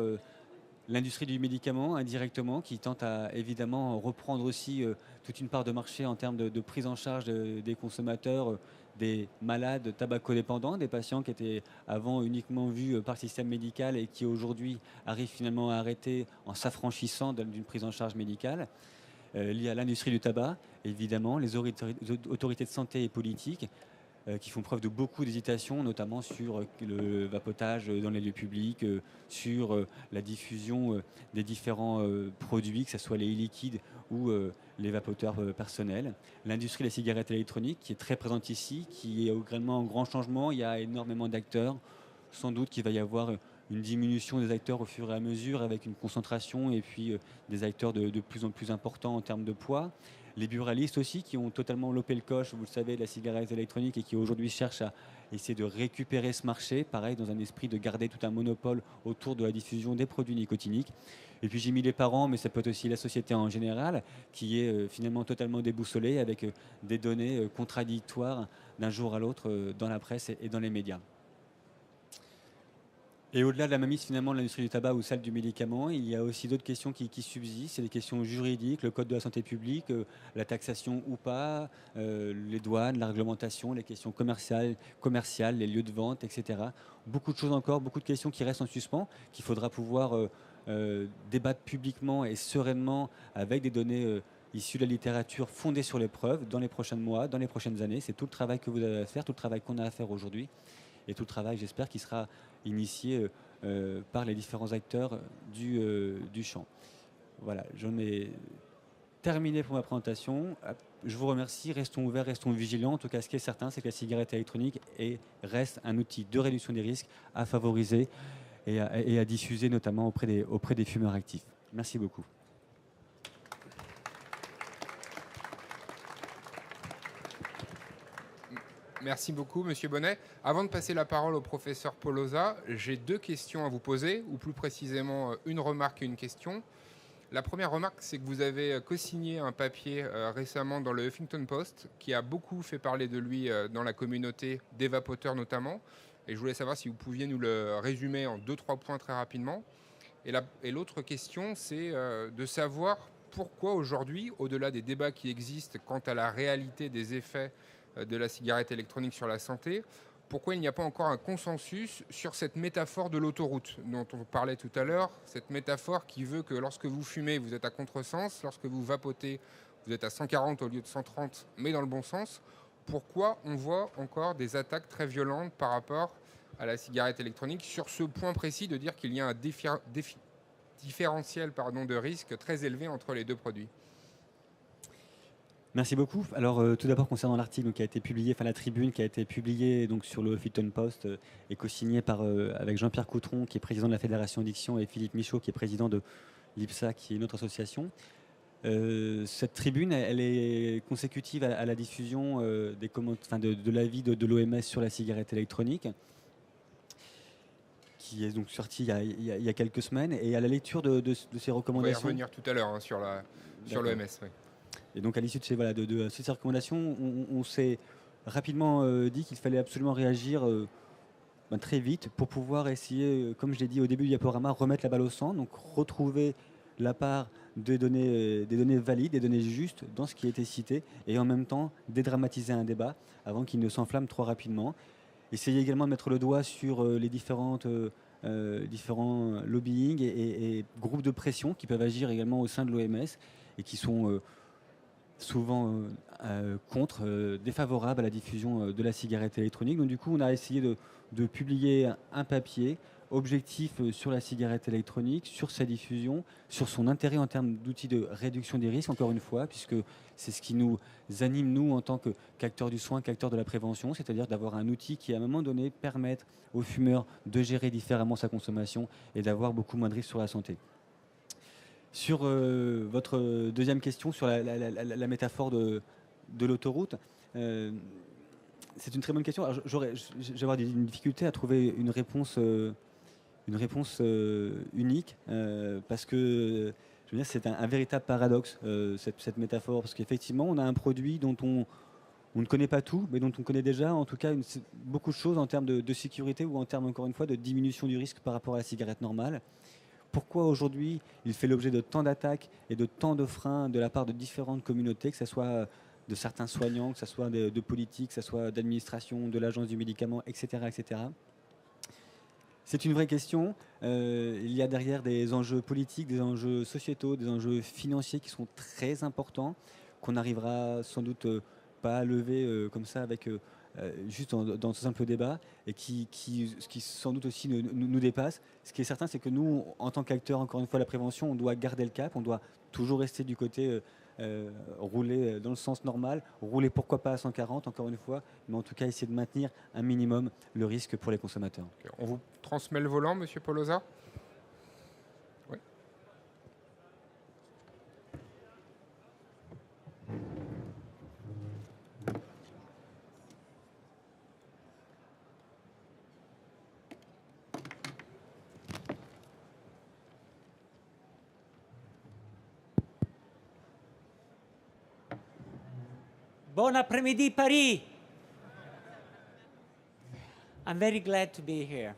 L'industrie du médicament, indirectement, qui tente à évidemment reprendre aussi toute une part de marché en termes de prise en charge des consommateurs, des malades tabacodépendants, des patients qui étaient avant uniquement vus par le système médical et qui aujourd'hui arrivent finalement à arrêter en s'affranchissant d'une prise en charge médicale. Liée à l'industrie du tabac, évidemment, les autorités de santé et politiques qui font preuve de beaucoup d'hésitation, notamment sur le vapotage dans les lieux publics, sur la diffusion des différents produits, que ce soit les e-liquides ou les vapoteurs personnels. L'industrie de la cigarette électronique qui est très présente ici, qui est également en grand changement. Il y a énormément d'acteurs. Sans doute qu'il va y avoir une diminution des acteurs au fur et à mesure avec une concentration et puis des acteurs de plus en plus importants en termes de poids. Les buralistes aussi qui ont totalement lopé le coche, vous le savez, de la cigarette électronique et qui aujourd'hui cherchent à essayer de récupérer ce marché, pareil, dans un esprit de garder tout un monopole autour de la diffusion des produits nicotiniques. Et puis j'ai mis les parents, mais ça peut être aussi la société en général, qui est finalement totalement déboussolée avec des données contradictoires d'un jour à l'autre dans la presse et dans les médias. Et au-delà de la mainmise finalement de l'industrie du tabac ou celle du médicament, il y a aussi d'autres questions qui subsistent. C'est des questions juridiques, le code de la santé publique, la taxation ou pas, les douanes, la réglementation, les questions commerciales, les lieux de vente, etc. Beaucoup de choses encore, beaucoup de questions qui restent en suspens, qu'il faudra pouvoir débattre publiquement et sereinement avec des données issues de la littérature fondées sur les preuves dans les prochains mois, dans les prochaines années. C'est tout le travail que vous avez à faire, tout le travail qu'on a à faire aujourd'hui. Et tout le travail, j'espère, qui sera initié par les différents acteurs du champ. Voilà, j'en ai terminé pour ma présentation. Je vous remercie. Restons ouverts, restons vigilants. En tout cas, ce qui est certain, c'est que la cigarette électronique reste un outil de réduction des risques à favoriser et à diffuser, notamment auprès des fumeurs actifs. Merci beaucoup. Merci beaucoup, Monsieur Bonnet. Avant de passer la parole au professeur Polosa, j'ai deux questions à vous poser, ou plus précisément une remarque et une question. La première remarque, c'est que vous avez co-signé un papier récemment dans le Huffington Post qui a beaucoup fait parler de lui dans la communauté des vapoteurs notamment. Et je voulais savoir si vous pouviez nous le résumer en 2-3 points très rapidement. Et l'autre question, c'est de savoir pourquoi aujourd'hui, au-delà des débats qui existent quant à la réalité des effets de la cigarette électronique sur la santé, pourquoi il n'y a pas encore un consensus sur cette métaphore de l'autoroute dont on parlait tout à l'heure, cette métaphore qui veut que lorsque vous fumez, vous êtes à contresens, lorsque vous vapotez, vous êtes à 140 au lieu de 130, mais dans le bon sens. Pourquoi on voit encore des attaques très violentes par rapport à la cigarette électronique sur ce point précis de dire qu'il y a un différentiel de risque très élevé entre les deux produits? Merci beaucoup. Alors tout d'abord concernant l'article qui a été publié, enfin la tribune qui a été publiée donc sur le Huffington Post et co-signée avec Jean-Pierre Coutron qui est président de la Fédération Addiction et Philippe Michaud qui est président de l'IPSA, qui est une autre association. Cette tribune, elle est consécutive à la diffusion de l'avis de l'OMS sur la cigarette électronique, qui est donc sorti il y a quelques semaines, et à la lecture de ces recommandations. On va y revenir tout à l'heure hein, sur l'OMS. Oui. Et donc à l'issue de ces recommandations, on s'est rapidement dit qu'il fallait absolument réagir très vite pour pouvoir essayer, comme je l'ai dit au début du diaporama, remettre la balle au centre, donc retrouver la part des données valides, des données justes dans ce qui a été cité, et en même temps dédramatiser un débat avant qu'il ne s'enflamme trop rapidement. Essayer également de mettre le doigt sur les différents lobbying et groupes de pression qui peuvent agir également au sein de l'OMS et qui sont souvent défavorables à la diffusion de la cigarette électronique. Donc du coup, on a essayé de publier un papier objectif sur la cigarette électronique, sur sa diffusion, sur son intérêt en termes d'outils de réduction des risques, encore une fois, puisque c'est ce qui nous anime, nous, en tant qu'acteurs du soin, qu'acteurs de la prévention, c'est-à-dire d'avoir un outil qui, à un moment donné, permette aux fumeurs de gérer différemment sa consommation et d'avoir beaucoup moins de risques sur la santé. Sur votre deuxième question, sur la métaphore de l'autoroute, c'est une très bonne question. J'ai une difficulté à trouver une réponse unique, parce que je veux dire, c'est un véritable paradoxe, cette métaphore, parce qu'effectivement, on a un produit dont on ne connaît pas tout, mais dont on connaît déjà, en tout cas, beaucoup de choses en termes de sécurité ou en termes, encore une fois, de diminution du risque par rapport à la cigarette normale. Pourquoi aujourd'hui il fait l'objet de tant d'attaques et de tant de freins de la part de différentes communautés, que ce soit de certains soignants, que ce soit de politiques, que ce soit d'administration, de l'agence du médicament, etc. etc. C'est une vraie question. Il y a derrière des enjeux politiques, des enjeux sociétaux, des enjeux financiers qui sont très importants, qu'on n'arrivera sans doute pas à lever comme ça avec juste dans ce simple débat, et qui sans doute aussi nous dépasse. Ce qui est certain, c'est que nous, en tant qu'acteurs, encore une fois, la prévention, on doit garder le cap, on doit toujours rester du côté rouler dans le sens normal, rouler pourquoi pas à 140, encore une fois, mais en tout cas essayer de maintenir un minimum le risque pour les consommateurs. On vous transmet le volant, Monsieur Polosa. Oui. Bon après-midi, Paris. I'm very glad to be here.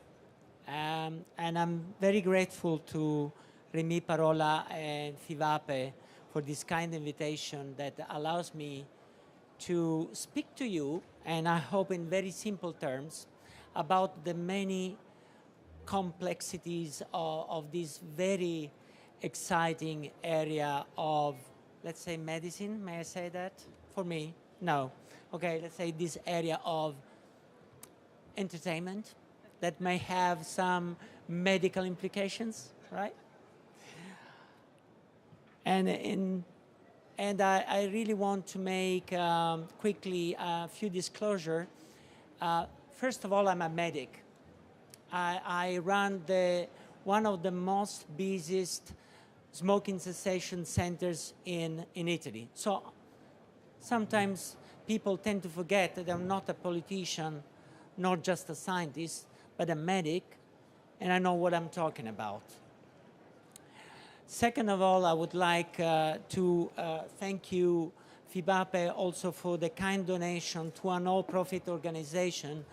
And I'm very grateful to Remy Parola and Fivape for this kind invitation that allows me to speak to you, and I hope in very simple terms, about the many complexities of this very exciting area of, let's say, medicine. May I say that? For me? No. Okay, let's say this area of entertainment that may have some medical implications, right? And I really want to make quickly a few disclosures. First of all, I'm a medic. I run one of the most busiest smoking cessation centers in Italy. So sometimes people tend to forget that I'm not a politician, not just a scientist, but a medic, and I know what I'm talking about. Second of all, I would like to thank you, Fibape, also for the kind donation to a non-profit organization,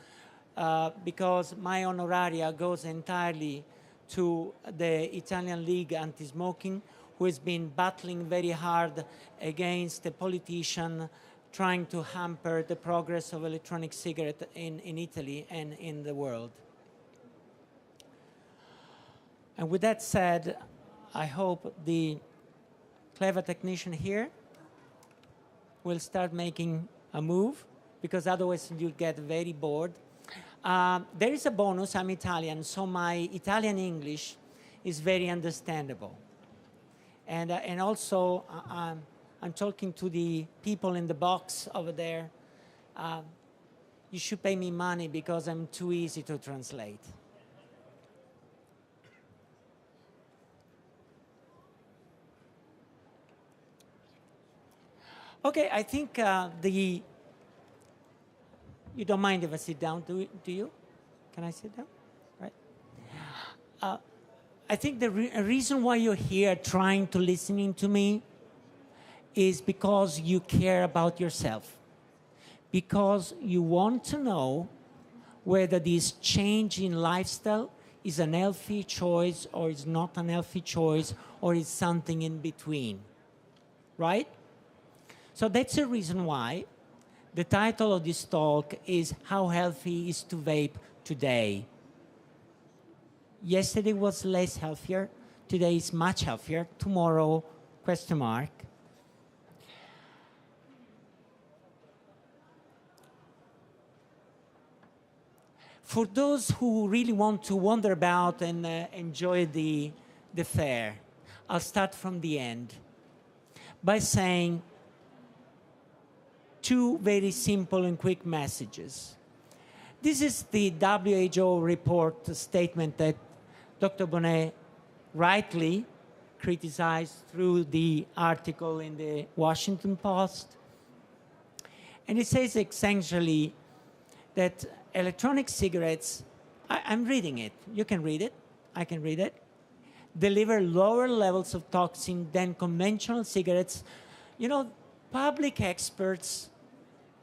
because my honoraria goes entirely to the Italian League Anti-Smoking, who has been battling very hard against a politician trying to hamper the progress of electronic cigarette in Italy and in the world. And with that said, I hope the clever technician here will start making a move, because otherwise you'll get very bored. There is a bonus. I'm Italian, so my Italian English is very understandable. And also, I'm talking to the people in the box over there. You should pay me money because I'm too easy to translate. Okay, I think you don't mind if I sit down, do you? Can I sit down? Right. I think the reason why you're here trying to listening to me is because you care about yourself. Because you want to know whether this change in lifestyle is an healthy choice or is not an healthy choice or is something in between. Right? So that's the reason why the title of this talk is How Healthy is to Vape Today? Yesterday was less healthier, today is much healthier, tomorrow, question mark. For those who really want to wander about and enjoy the fair, I'll start from the end by saying two very simple and quick messages. This is the WHO report statement that Dr. Bonnet rightly criticized through the article in the Washington Post. And it says essentially that electronic cigarettes, I'm reading it, you can read it, I can read it, deliver lower levels of toxin than conventional cigarettes. You know, public experts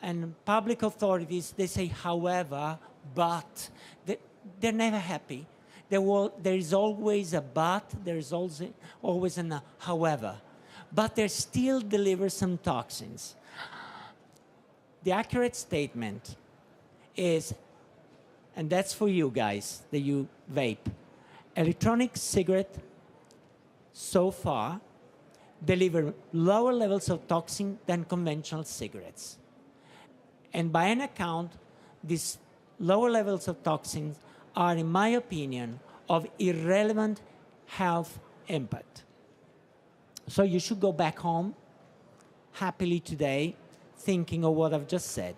and public authorities, they say, however, but, they're never happy. There is always a but, there is always a however. But they still deliver some toxins. The accurate statement is, and that's for you guys, that you vape, electronic cigarette so far deliver lower levels of toxin than conventional cigarettes. And by an account, these lower levels of toxins are, in my opinion, of irrelevant health impact. So you should go back home happily today, thinking of what I've just said.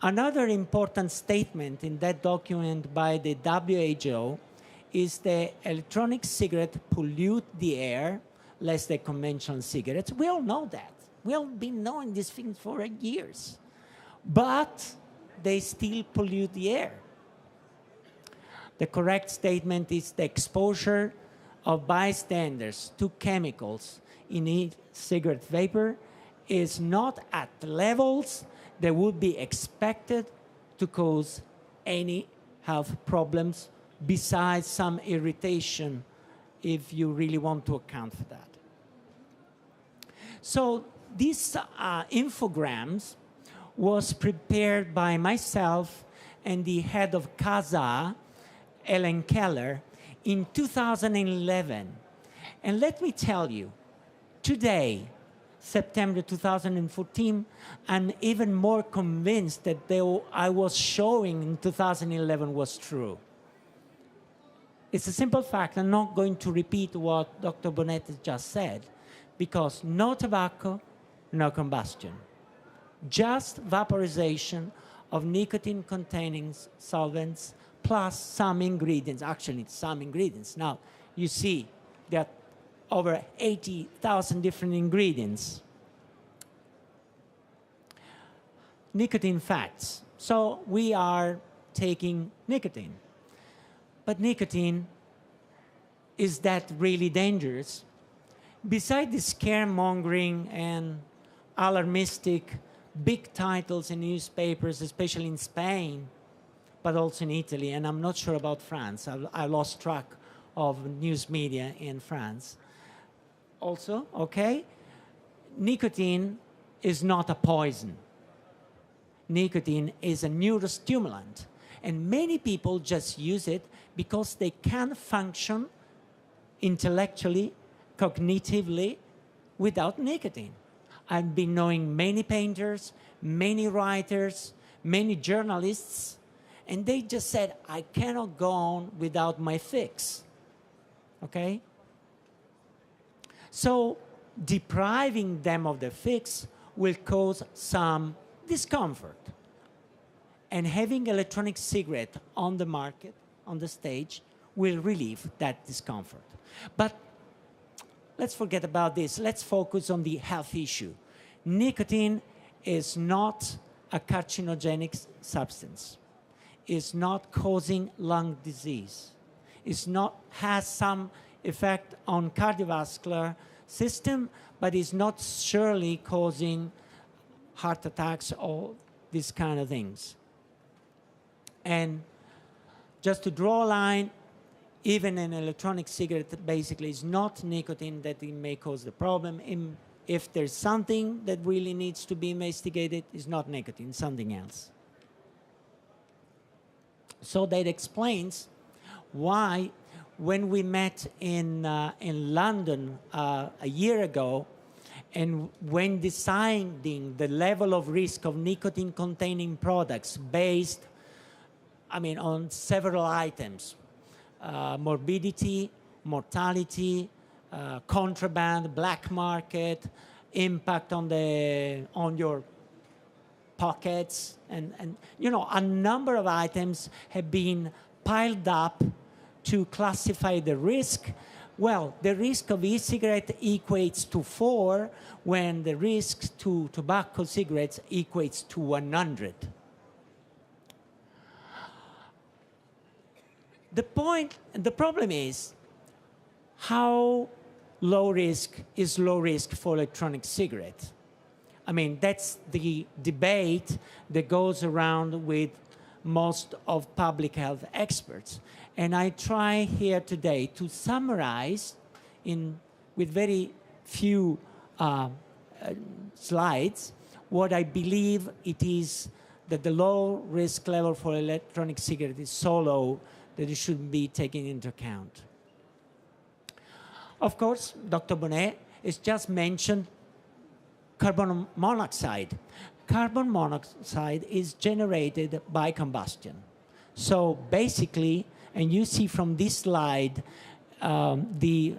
Another important statement in that document by the WHO is that electronic cigarettes pollute the air less than conventional cigarettes. We all know that. We all been knowing these things for years. But they still pollute the air. The correct statement is the exposure of bystanders to chemicals in e-cigarette vapor is not at levels that would be expected to cause any health problems besides some irritation if you really want to account for that. So these infograms was prepared by myself and the head of CASA, Ellen Keller, in 2011. And let me tell you, today, September 2014, I'm even more convinced that I was showing in 2011 was true. It's a simple fact. I'm not going to repeat what Dr. Bonnet just said, because no tobacco, no combustion. Just vaporization of nicotine-containing solvents plus some ingredients, actually some ingredients. Now, you see that over 80,000 different ingredients. Nicotine fats. So we are taking nicotine. But nicotine, is that really dangerous? Besides the scaremongering and alarmistic big titles in newspapers, especially in Spain, but also in Italy, and I'm not sure about France. I lost track of news media in France. Also, okay, nicotine is not a poison. Nicotine is a neurostimulant, and many people just use it because they can function intellectually, cognitively, without nicotine. I've been knowing many painters, many writers, many journalists, and they just said, I cannot go on without my fix, okay? So depriving them of the fix will cause some discomfort. And having electronic cigarette on the market, on the stage, will relieve that discomfort. But let's forget about this. Let's focus on the health issue. nicotine is not a carcinogenic substance. It's not causing lung disease. It's not has some effect on cardiovascular system, but it's not surely causing heart attacks or these kind of things. And just to draw a line, even an electronic cigarette basically is not nicotine that it may cause the problem. If there's something that really needs to be investigated, it's not nicotine, it's something else. So that explains why when we met in London a year ago, and when deciding the level of risk of nicotine-containing products based, on several items, morbidity, mortality, contraband, black market, impact on your pockets, and a number of items have been piled up to classify the risk. Well, the risk of e-cigarette equates to 4 when the risk to tobacco cigarettes equates to 100. The problem is how low risk is low risk for electronic cigarettes. That's the debate that goes around with most of public health experts. And I try here today to summarize with very few slides what I believe it is that the low risk level for electronic cigarette is so low that it should be taken into account. Of course, Dr. Bonnet has just mentioned carbon monoxide. Carbon monoxide is generated by combustion. So basically, and you see from this slide, the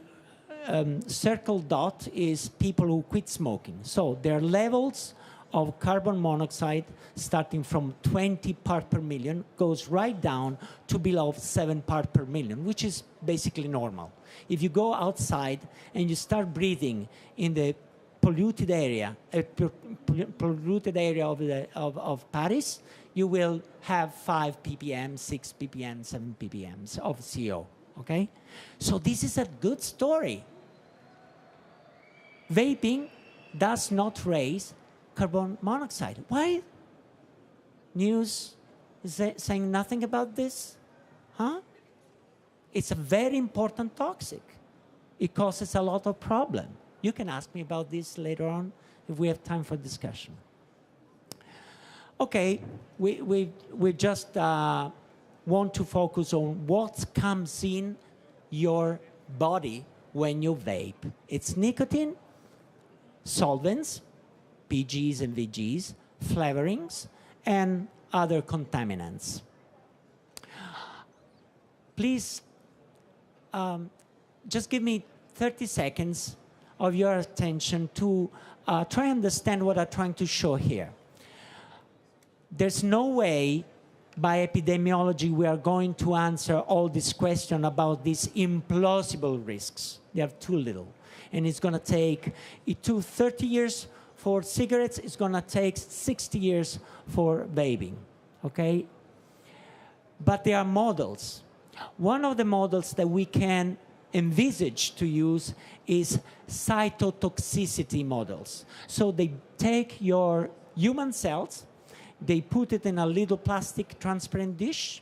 circle dot is people who quit smoking. So their levels of carbon monoxide starting from 20 parts per million goes right down to below 7 parts per million, which is basically normal. If you go outside and you start breathing in the polluted area of Paris, you will have 5 ppm, 6 ppm, 7 ppm of CO, okay? So this is a good story. Vaping does not raise carbon monoxide. Why? News is saying nothing about this? Huh? It's a very important toxic. It causes a lot of problem. You can ask me about this later on if we have time for discussion. Okay, we just want to focus on what comes in your body when you vape. It's nicotine, solvents, PGs and VGs, flavorings, and other contaminants. Please, just give me 30 seconds of your attention to try and understand what I'm trying to show here. There's no way by epidemiology we are going to answer all these questions about these implausible risks. They are too little. And it's going to take 30 years for cigarettes. It's going to take 60 years for vaping, okay? But there are models. One of the models that we can envisage to use is cytotoxicity models. So they take your human cells, they put it in a little plastic transparent dish,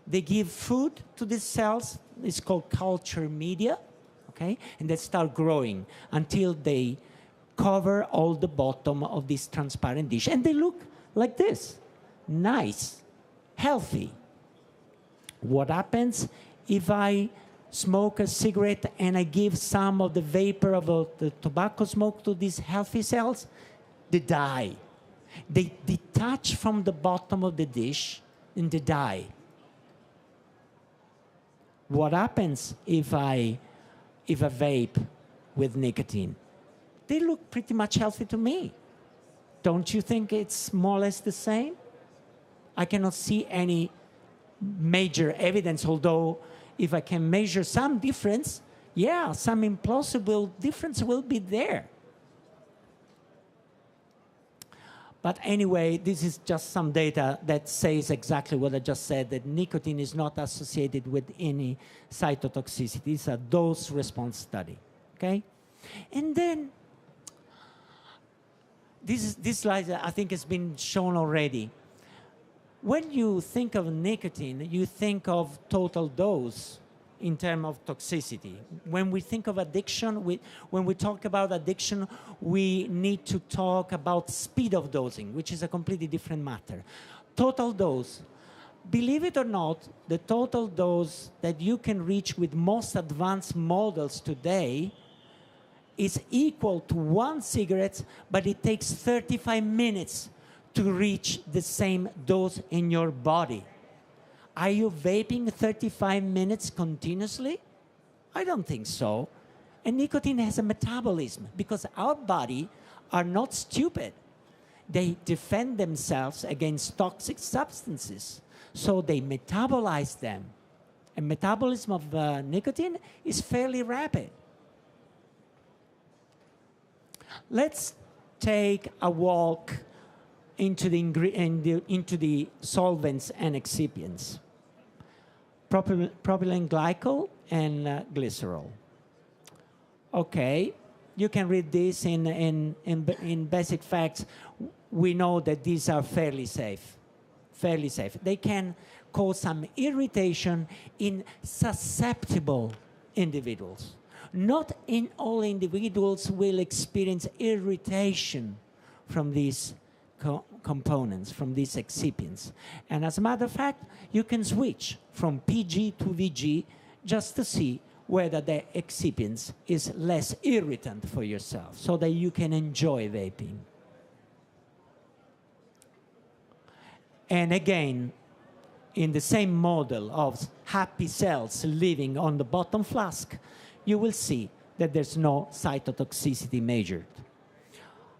they give food to these cells, it's called culture media, okay? And they start growing until they cover all the bottom of this transparent dish. And they look like this, nice, healthy. What happens if I smoke a cigarette and I give some of the vapor of the tobacco smoke to these healthy cells? They die. They detach from the bottom of the dish and they die. What happens if I vape with nicotine? They look pretty much healthy to me. Don't you think it's more or less the same? I cannot see any major evidence, although if I can measure some difference, yeah, some implausible difference will be there. But anyway, this is just some data that says exactly what I just said, that nicotine is not associated with any cytotoxicity. It's a dose-response study, okay? And then, this slide, I think, has been shown already. When you think of nicotine, you think of total dose in terms of toxicity. When we think of addiction, when we talk about addiction, we need to talk about speed of dosing, which is a completely different matter. Total dose. Believe it or not, the total dose that you can reach with most advanced models today is equal to 1 cigarette, but it takes 35 minutes to reach the same dose in your body. Are you vaping 35 minutes continuously? I don't think so. And nicotine has a metabolism because our body are not stupid. They defend themselves against toxic substances. So they metabolize them. And metabolism of nicotine is fairly rapid. Let's take a walk into the solvents and excipients. Propylene glycol and glycerol. Okay, you can read this in basic facts. We know that these are fairly safe. Fairly safe. They can cause some irritation in susceptible individuals. Not in all individuals will experience irritation from these components, from these excipients. And as a matter of fact, you can switch from PG to VG just to see whether the excipients is less irritant for yourself so that you can enjoy vaping. And again, in the same model of happy cells living on the bottom flask, you will see that there's no cytotoxicity measured.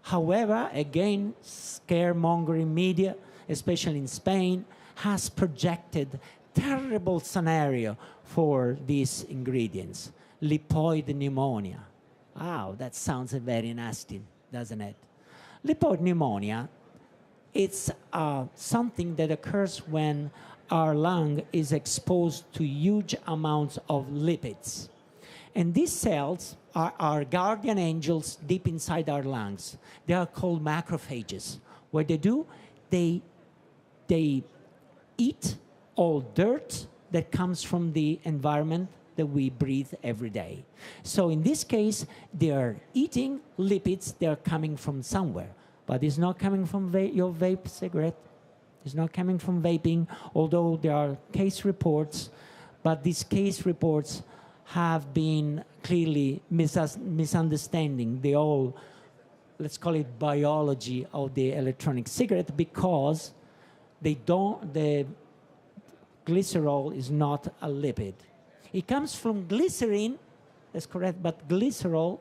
However, again, scaremongering media, especially in Spain, has projected terrible scenario for these ingredients. Lipoid pneumonia. Wow, that sounds very nasty, doesn't it? Lipoid pneumonia, it's something that occurs when our lung is exposed to huge amounts of lipids. And these cells are our guardian angels deep inside our lungs. They are called macrophages. What they do, they eat all dirt that comes from the environment that we breathe every day. So in this case, they are eating lipids. They are coming from somewhere. But it's not coming from your vape cigarette. It's not coming from vaping, although there are case reports. But these case reports have been clearly misunderstanding the whole, let's call it biology of the electronic cigarette, because the glycerol is not a lipid. It comes from glycerin, that's correct, but glycerol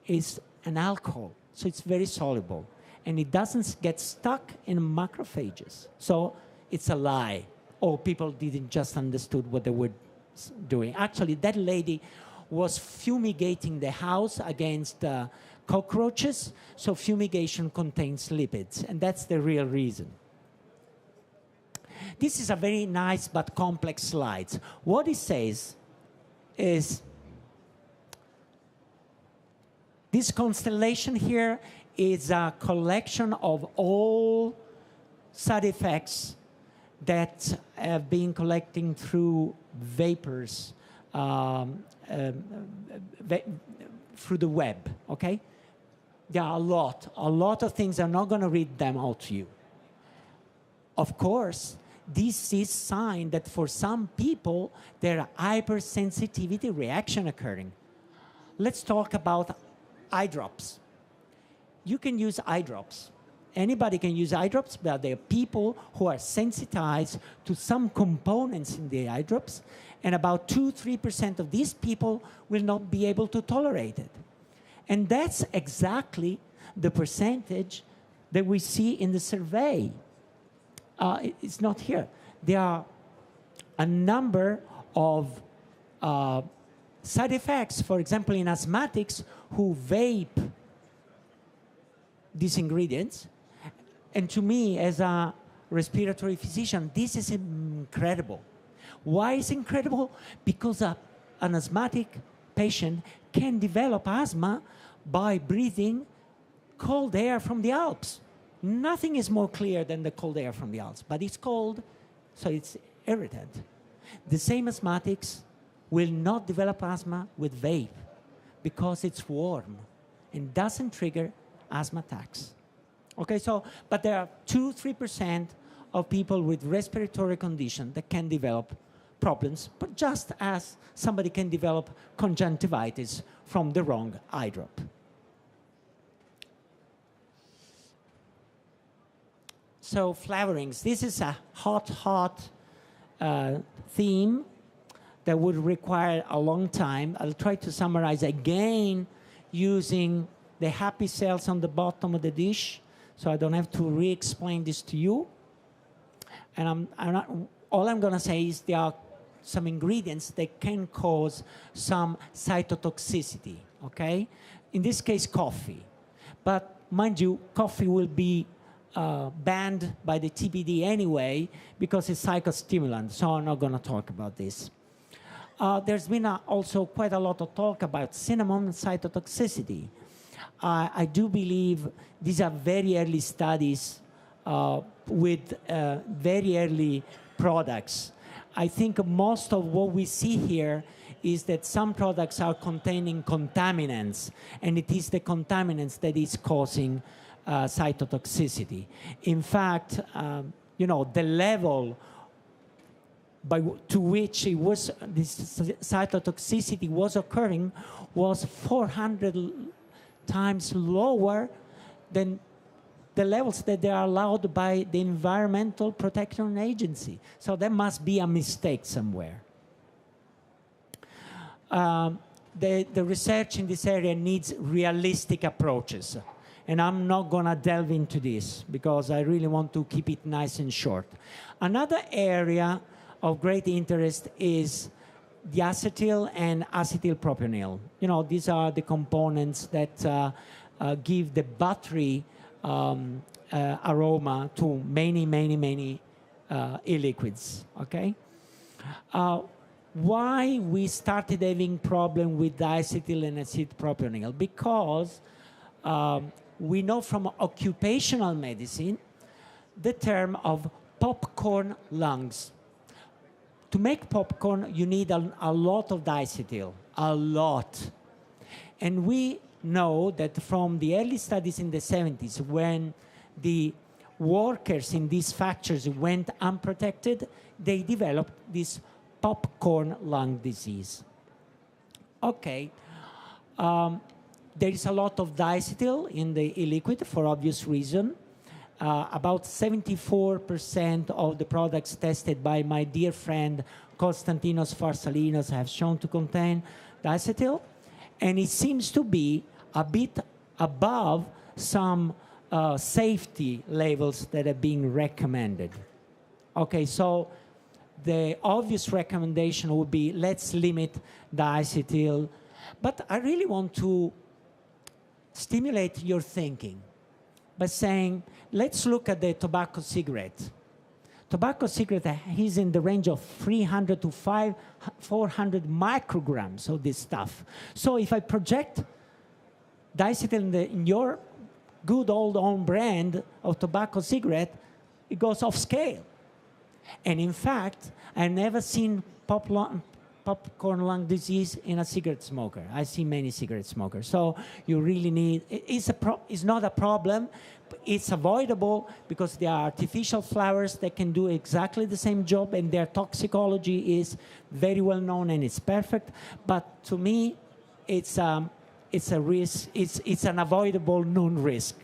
is an alcohol, so it's very soluble, and it doesn't get stuck in macrophages. So it's a lie, or people didn't just understood what they were doing. Actually, that lady was fumigating the house against cockroaches, so fumigation contains lipids, and that's the real reason. This is a very nice but complex slide. What it says is this constellation here is a collection of all side effects that have been collecting through vapors through the web, okay? There are a lot of things. I'm not going to read them all to you. Of course, this is a sign that for some people, there are hypersensitivity reaction occurring. Let's talk about eye drops. You can use eye drops. Anybody can use eye drops, but there are people who are sensitized to some components in the eye drops, and about 2-3% of these people will not be able to tolerate it. And that's exactly the percentage that we see in the survey. It's not here. There are a number of side effects, for example, in asthmatics who vape these ingredients, And to me, as a respiratory physician, this is incredible. Why is it incredible? Because an asthmatic patient can develop asthma by breathing cold air from the Alps. Nothing is more clear than the cold air from the Alps, but it's cold, so it's irritant. The same asthmatics will not develop asthma with vape because it's warm and doesn't trigger asthma attacks. Okay, so, but there are 2-3% of people with respiratory condition that can develop problems, but just as somebody can develop conjunctivitis from the wrong eye drop. So flavorings, this is a hot theme that would require a long time. I'll try to summarize again using the happy cells on the bottom of the dish, so I don't have to re-explain this to you. And all I'm going to say is there are some ingredients that can cause some cytotoxicity, okay? In this case, coffee. But mind you, coffee will be banned by the TBD anyway because it's psychostimulant, so I'm not going to talk about this. There's been also quite a lot of talk about cinnamon cytotoxicity. I do believe these are very early studies with very early products. I think most of what we see here is that some products are containing contaminants, and it is the contaminants that is causing cytotoxicity. In fact, you know, the level to which this cytotoxicity was occurring was 400 times lower than the levels that they are allowed by the Environmental Protection Agency. So there must be a mistake somewhere. The research in this area needs realistic approaches. And I'm not going to delve into this because I really want to keep it nice and short. Another area of great interest is the acetyl and acetylpropionyl. You know, these are the components that give the buttery aroma to many e-liquids, okay? Why we started having problem with diacetyl and acetylpropionyl? Because we know from occupational medicine the term of popcorn lungs. To make popcorn, you need a lot of diacetyl, a lot. And we know that from the early studies in the 70s, when the workers in these factories went unprotected, they developed this popcorn lung disease. Okay. There is a lot of diacetyl in the e-liquid for obvious reason. About 74% of the products tested by my dear friend Konstantinos Farsalinos have shown to contain diacetyl. And it seems to be a bit above some safety levels that are being recommended. Okay, so the obvious recommendation would be let's limit diacetyl. But I really want to stimulate your thinking by saying, let's look at the tobacco cigarette. Tobacco cigarette is in the range of 300 to 400 micrograms of this stuff. So if I project diacetyl in your good old own brand of tobacco cigarette, it goes off scale. And in fact, I've never seen popcorn lung disease in a cigarette smoker. I see many cigarette smokers. So you really need, it's not a problem. It's avoidable because there are artificial flowers that can do exactly the same job, and their toxicology is very well known and it's perfect. But to me, it's a risk. It's an avoidable known risk.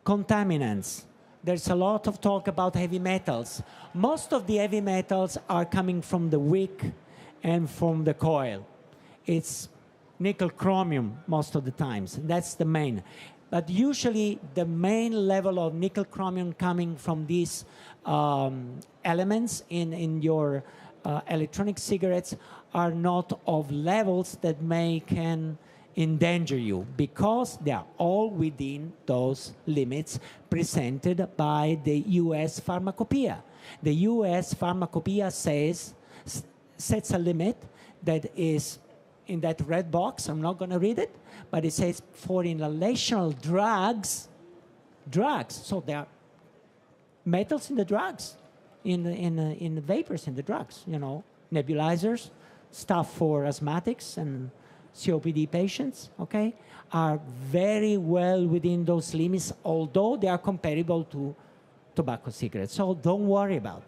Contaminants. There's a lot of talk about heavy metals. Most of the heavy metals are coming from the wick and from the coil. It's nickel chromium most of the times. That's the main. But usually the main level of nickel chromium coming from these elements in your electronic cigarettes are not of levels that can endanger you because they are all within those limits presented by the US Pharmacopoeia. The US Pharmacopoeia sets a limit that is in that red box. I'm not going to read it, but it says for inhalational drugs, so there are metals in the drugs, in the vapors in the drugs, you know, nebulizers, stuff for asthmatics and COPD patients, okay, are very well within those limits, although they are comparable to tobacco cigarettes. So don't worry about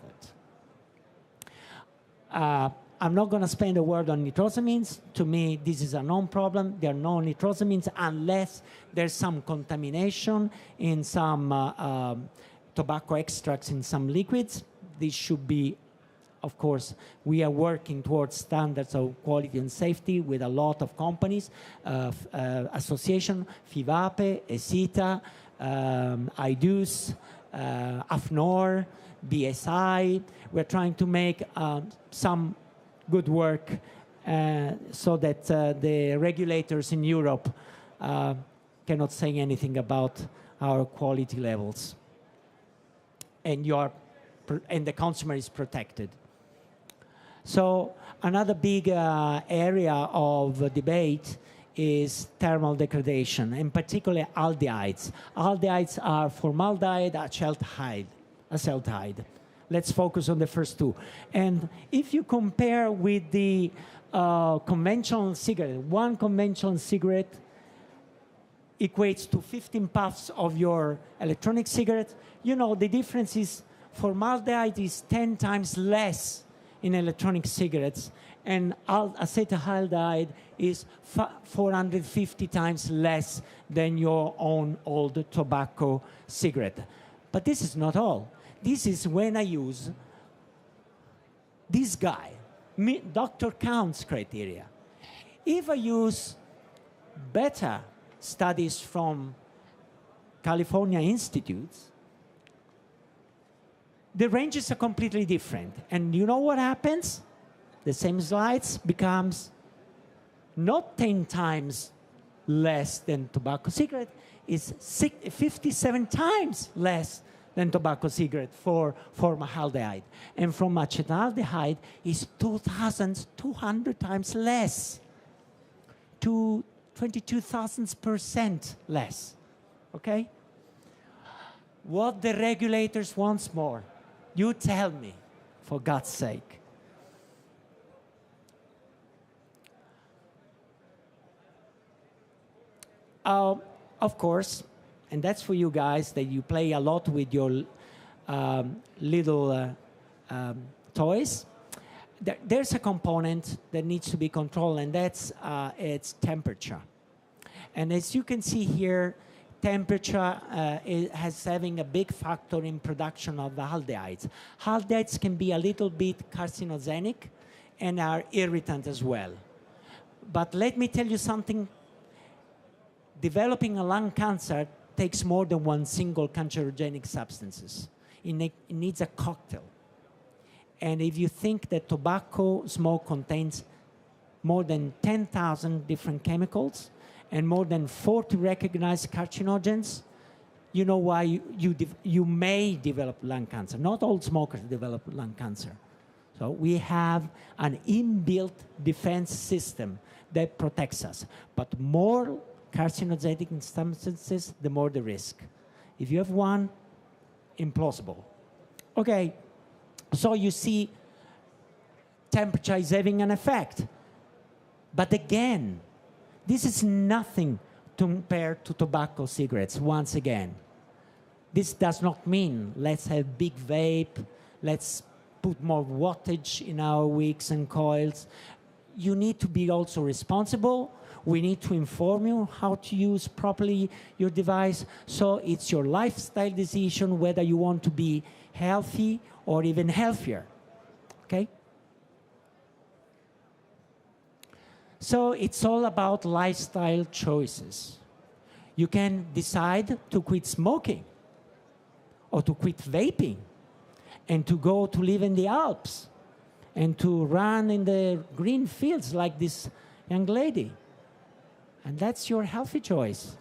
that. I'm not going to spend a word on nitrosamines. To me, this is a known problem. There are no nitrosamines unless there's some contamination in some tobacco extracts in some liquids. This should be, of course, we are working towards standards of quality and safety with a lot of companies, association, FIVAPE, ESITA, IDUS, AFNOR, BSI. We're trying to make some good work so that the regulators in Europe cannot say anything about our quality levels. And the consumer is protected. So another big area of debate is thermal degradation, and particularly aldehydes. Aldehydes are formaldehyde, acetaldehyde. Let's focus on the first two. And if you compare with the conventional cigarette, one conventional cigarette equates to 15 puffs of your electronic cigarette. You know, the difference is formaldehyde is 10 times less in electronic cigarettes, and acetaldehyde is 450 times less than your own old tobacco cigarette. But this is not all. This is when I use this guy, Dr. Count's criteria. If I use beta studies from California institutes, the ranges are completely different. And you know what happens? The same slides becomes not 10 times less than tobacco cigarette, it's 57 times less than tobacco cigarette for formaldehyde. And from acetaldehyde is 2,200 times less, to 22,000% less, okay? What the regulators want more? You tell me, for God's sake. Of course, and that's for you guys that you play a lot with your little toys. There's a component that needs to be controlled, and that's its temperature. And as you can see here, temperature has having a big factor in production of aldehydes. Aldehydes can be a little bit carcinogenic and are irritant as well. But let me tell you something. Developing a lung cancer takes more than one single cancerogenic substances. It needs a cocktail. And if you think that tobacco smoke contains more than 10,000 different chemicals and more than 40 recognized carcinogens, you know why you may develop lung cancer. Not all smokers develop lung cancer. So we have an inbuilt defense system that protects us. But more carcinogenic substances, the more the risk. If you have one, implausible. Okay, so you see temperature is having an effect. But again, this is nothing compared to tobacco cigarettes, once again. This does not mean let's have big vape, let's put more wattage in our wicks and coils. You need to be also responsible. We need to inform you how to use properly your device. So it's your lifestyle decision whether you want to be healthy or even healthier, okay? So it's all about lifestyle choices. You can decide to quit smoking or to quit vaping and to go to live in the Alps and to run in the green fields like this young lady. And that's your healthy choice.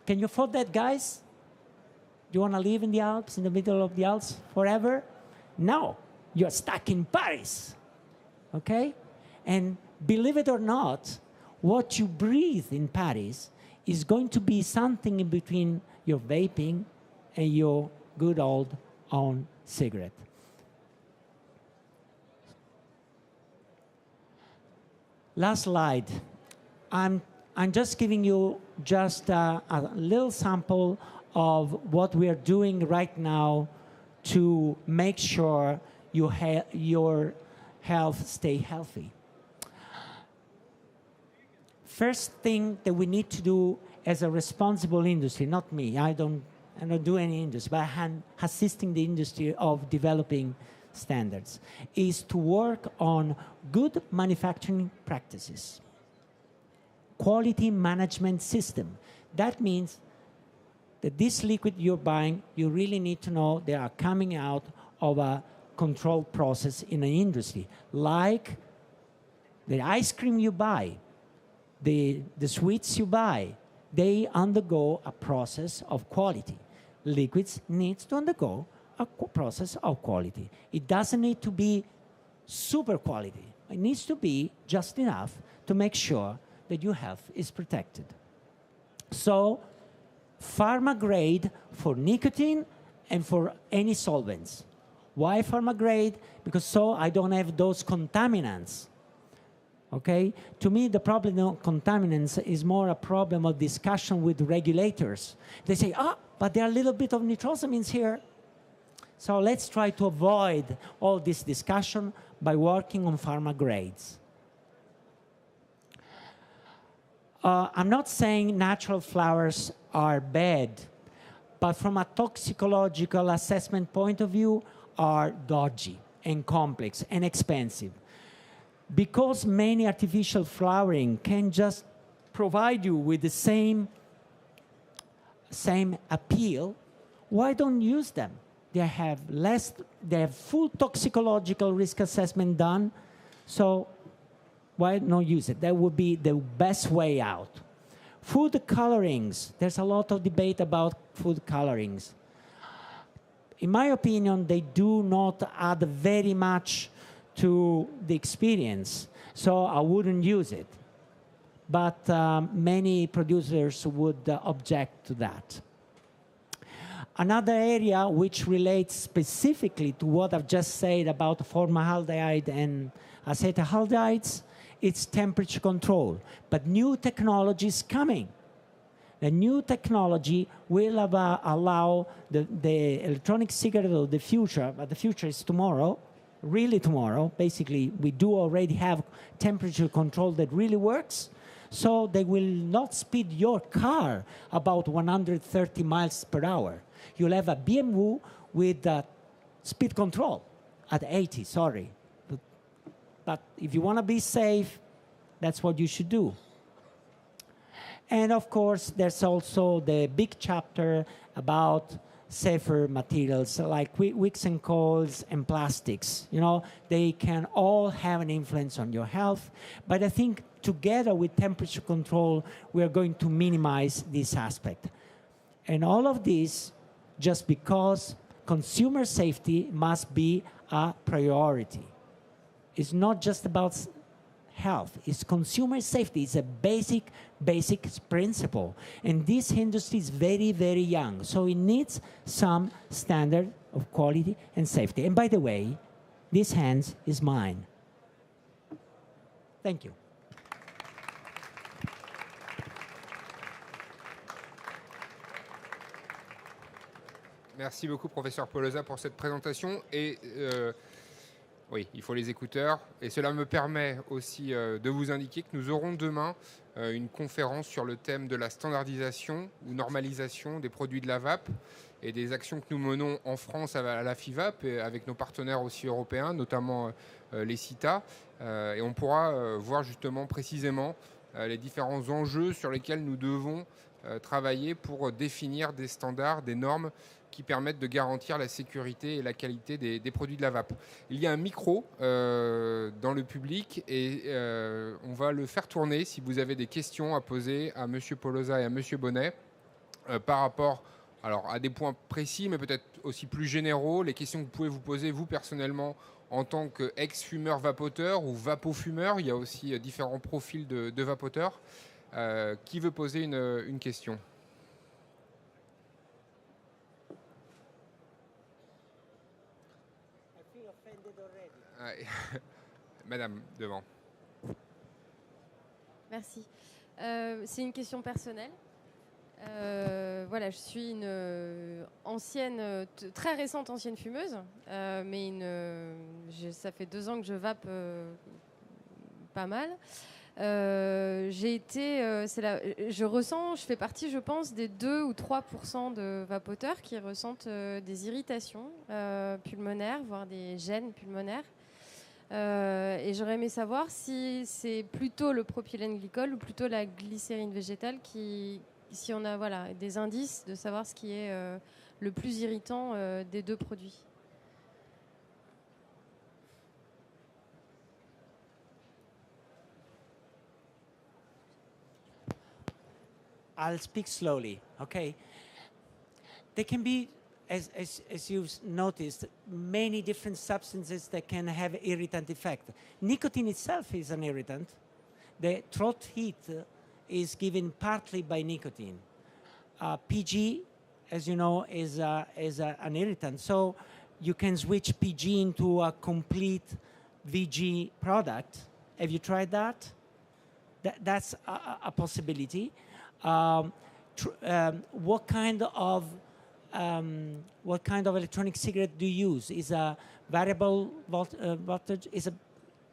Can you afford that, guys? Do you want to live in the Alps, in the middle of the Alps forever? No, you're stuck in Paris, okay? And believe it or not, what you breathe in Paris is going to be something in between your vaping and your good old own cigarette. Last slide. I'm just giving you just a little sample of what we are doing right now to make sure your health stay healthy. First thing that we need to do as a responsible industry, not me, I don't do any industry, but I'm assisting the industry of developing standards, is to work on good manufacturing practices, quality management system. That means that this liquid you're buying, you really need to know they are coming out of a controlled process in an industry, like the ice cream you buy, the sweets you buy, they undergo a process of quality. Liquids needs to undergo a process of quality. It doesn't need to be super quality. It needs to be just enough to make sure that your health is protected. So, pharma grade for nicotine and for any solvents. Why pharma grade? Because so I don't have those contaminants. Okay? To me, the problem of contaminants is more a problem of discussion with regulators. They say, but there are a little bit of nitrosamines here. So let's try to avoid all this discussion by working on pharma grades. I'm not saying natural flowers are bad, but from a toxicological assessment point of view, are dodgy and complex and expensive. Because many artificial flowering can just provide you with the same appeal, why don't use them? They have full toxicological risk assessment done, so why not use it? That would be the best way out. Food colorings, there's a lot of debate about food colorings. In my opinion, they do not add very much to the experience, so I wouldn't use it. But many producers would object to that. Another area which relates specifically to what I've just said about formaldehyde and acetaldehydes, it's temperature control. But new technology is coming. The new technology will allow the electronic cigarette of the future, but the future is tomorrow, really tomorrow. Basically, we do already have temperature control that really works. So they will not speed your car about 130 miles per hour. You'll have a BMW with speed control at 80, sorry. But if you want to be safe, that's what you should do. And of course, there's also the big chapter about safer materials like wicks and coils and plastics. You know, they can all have an influence on your health. But I think together with temperature control, we are going to minimize this aspect. And all of this just because consumer safety must be a priority. It's not just about health. It's consumer safety. It's a basic principle. And this industry is very, very young. So it needs some standard of quality and safety. And by the way, this hand is mine. Thank you. Merci beaucoup, professeur Polosa, pour cette présentation. Et oui, il faut les écouteurs. Et cela me permet aussi de vous indiquer que nous aurons demain une conférence sur le thème de la standardisation ou normalisation des produits de la vape et des actions que nous menons en France à la FIVAP et avec nos partenaires aussi européens, notamment les CITA. Et on pourra voir justement précisément les différents enjeux sur lesquels nous devons travailler pour définir des standards, des normes qui permettent de garantir la sécurité et la qualité des produits de la vape. Il y a un micro dans le public et on va le faire tourner si vous avez des questions à poser à M. Polosa et à M. Bonnet par rapport à des points précis, mais peut-être aussi plus généraux, les questions que vous pouvez vous poser vous personnellement en tant qu'ex-fumeur vapoteur ou vapofumeur. Il y a aussi différents profils de vapoteurs. Qui veut poser une question? Madame, devant. Merci. C'est une question personnelle. Voilà, je suis une ancienne, très récente ancienne fumeuse, mais ça fait 2 ans que je vape pas mal. Je fais partie, je pense, des 2 ou 3% de vapoteurs qui ressentent des irritations pulmonaires, voire des gènes pulmonaires. Et j'aurais aimé savoir si c'est plutôt le propylène glycol ou plutôt la glycérine végétale si on a des indices de savoir ce qui est le plus irritant des 2 produits. I'll speak slowly, okay? There can be, as you've noticed, many different substances that can have irritant effect. Nicotine itself is an irritant. The throat heat is given partly by nicotine. PG, as you know, is an irritant. So you can switch PG into a complete VG product. Have you tried that? That's a possibility. What kind of electronic cigarette do you use? Is a variable voltage? Is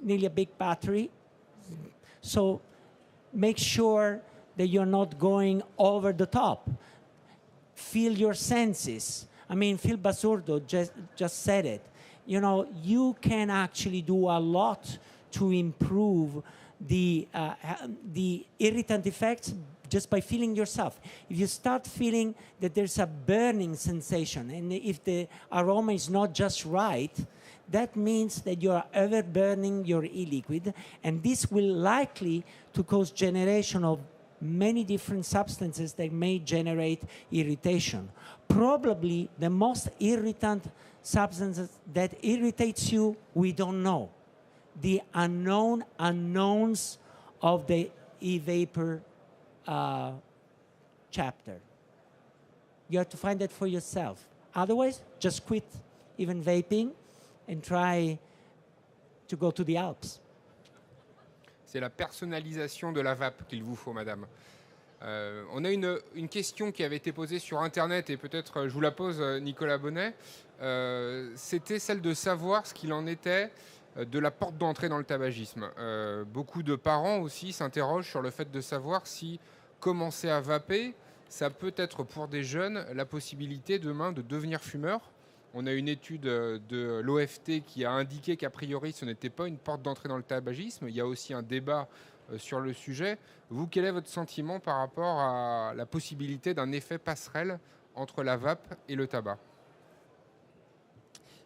nearly a big battery? So make sure that you're not going over the top. Feel your senses. I mean, Phil Basurdo just said it. You know, you can actually do a lot to improve the irritant effects just by feeling yourself. If you start feeling that there's a burning sensation, and if the aroma is not just right, that means that you are overburning your e-liquid, and this will likely to cause generation of many different substances that may generate irritation. Probably the most irritant substances that irritates you, we don't know. The unknowns of the e-vapor chapter. You have to find that for yourself. Otherwise, just quit even vaping and try to go to the Alps. C'est la personnalisation de la vape qu'il vous faut, madame. On a une question qui avait été posée sur Internet, et peut-être je vous la pose, Nicolas Bonnet. C'était celle de savoir ce qu'il en était de la porte d'entrée dans le tabagisme. Beaucoup de parents aussi s'interrogent sur le fait de savoir si commencer à vaper, ça peut être pour des jeunes la possibilité demain de devenir fumeur. On a une étude de l'OFT qui a indiqué qu'a priori ce n'était pas une porte d'entrée dans le tabagisme. Il y a aussi un débat sur le sujet. Vous, quel est votre sentiment par rapport à la possibilité d'un effet passerelle entre la vape et le tabac ?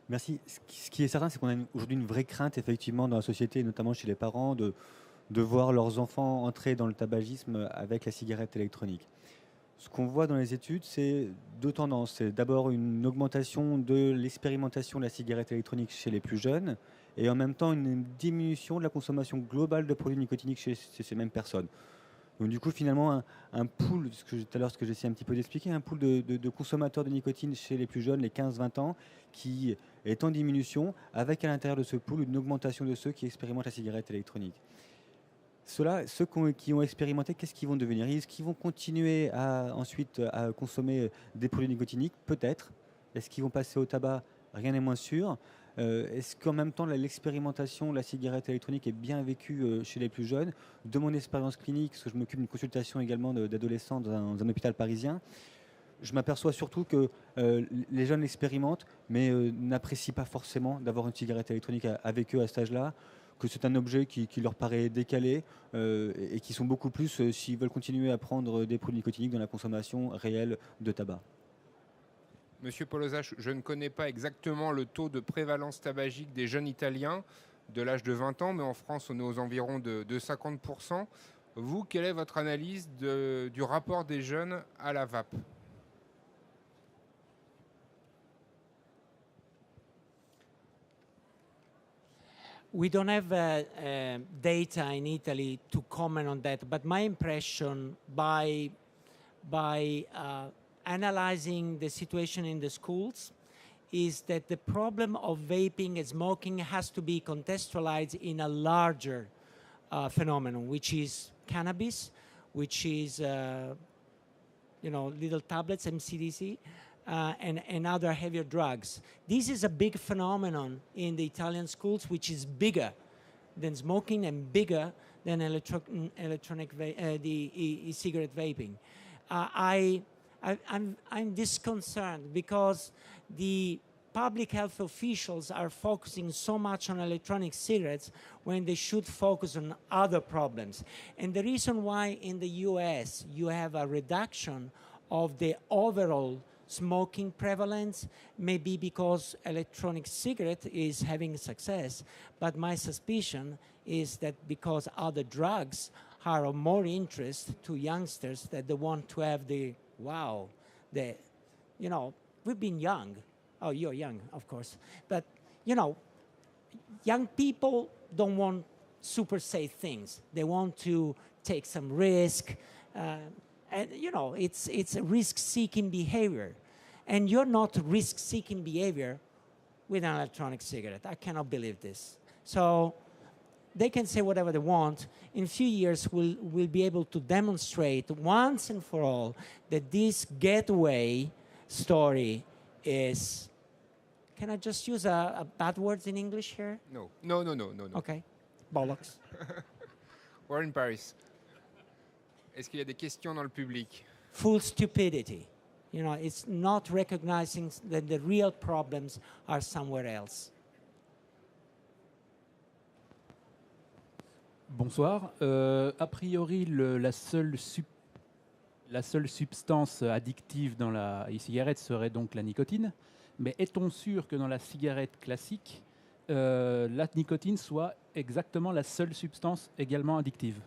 Merci. Ce qui est certain, c'est qu'on a aujourd'hui une vraie crainte, effectivement, dans la société, et notamment chez les parents, de voir leurs enfants entrer dans le tabagisme avec la cigarette électronique. Ce qu'on voit dans les études, c'est 2 tendances. C'est d'abord une augmentation de l'expérimentation de la cigarette électronique chez les plus jeunes, et en même temps une diminution de la consommation globale de produits nicotiniques chez ces mêmes personnes. Donc du coup, finalement, un pool, tout à l'heure ce que j'essaie un petit peu d'expliquer, un pool de consommateurs de nicotine chez les plus jeunes, les 15-20 ans, qui est en diminution, avec à l'intérieur de ce pool une augmentation de ceux qui expérimentent la cigarette électronique. Ceux qui ont expérimenté, qu'est-ce qu'ils vont devenir? Est-ce qu'ils vont continuer ensuite à consommer des produits nicotiniques? Peut-être. Est-ce qu'ils vont passer au tabac? Rien n'est moins sûr. Est-ce qu'en même temps, l'expérimentation de la cigarette électronique est bien vécue chez les plus jeunes? De mon expérience clinique, parce que je m'occupe d'une consultation également d'adolescents dans un hôpital parisien, je m'aperçois surtout que les jeunes l'expérimentent, mais n'apprécient pas forcément d'avoir une cigarette électronique avec eux à cet âge-là, que c'est un objet qui leur paraît décalé et qui sont beaucoup plus s'ils veulent continuer à prendre des produits nicotiniques dans la consommation réelle de tabac. Monsieur Polosa, je ne connais pas exactement le taux de prévalence tabagique des jeunes Italiens de l'âge de 20 ans, mais en France, on est aux environs de 50%. Vous, quelle est votre analyse du rapport des jeunes à la vape? We don't have data in Italy to comment on that, but my impression by analyzing the situation in the schools is that the problem of vaping and smoking has to be contextualized in a larger phenomenon, which is cannabis, which is little tablets, MCDC, and other heavier drugs. This is a big phenomenon in the Italian schools, which is bigger than smoking and bigger than e-cigarette vaping. I'm disconcerted because the public health officials are focusing so much on electronic cigarettes when they should focus on other problems. And the reason why in the US you have a reduction of the overall smoking prevalence may be because electronic cigarette is having success, but my suspicion is that because other drugs are of more interest to youngsters, that they want to have we've been young. Oh, you're young, of course. But, young people don't want super safe things. They want to take some risk. It's a risk-seeking behavior. And you're not risk-seeking behavior with an electronic cigarette. I cannot believe this. So they can say whatever they want. In a few years, we'll be able to demonstrate once and for all that this getaway story is... Can I just use a bad words in English here? No. Okay. Bollocks. We're in Paris. Est-ce qu'il y a des questions dans le public? Full stupidity. It's not recognizing that the real problems are somewhere else. Bonsoir. A priori, la seule substance addictive dans la e-cigarette serait donc la nicotine. Mais est-on sûr que dans la cigarette classique, la nicotine soit exactement la seule substance également addictive?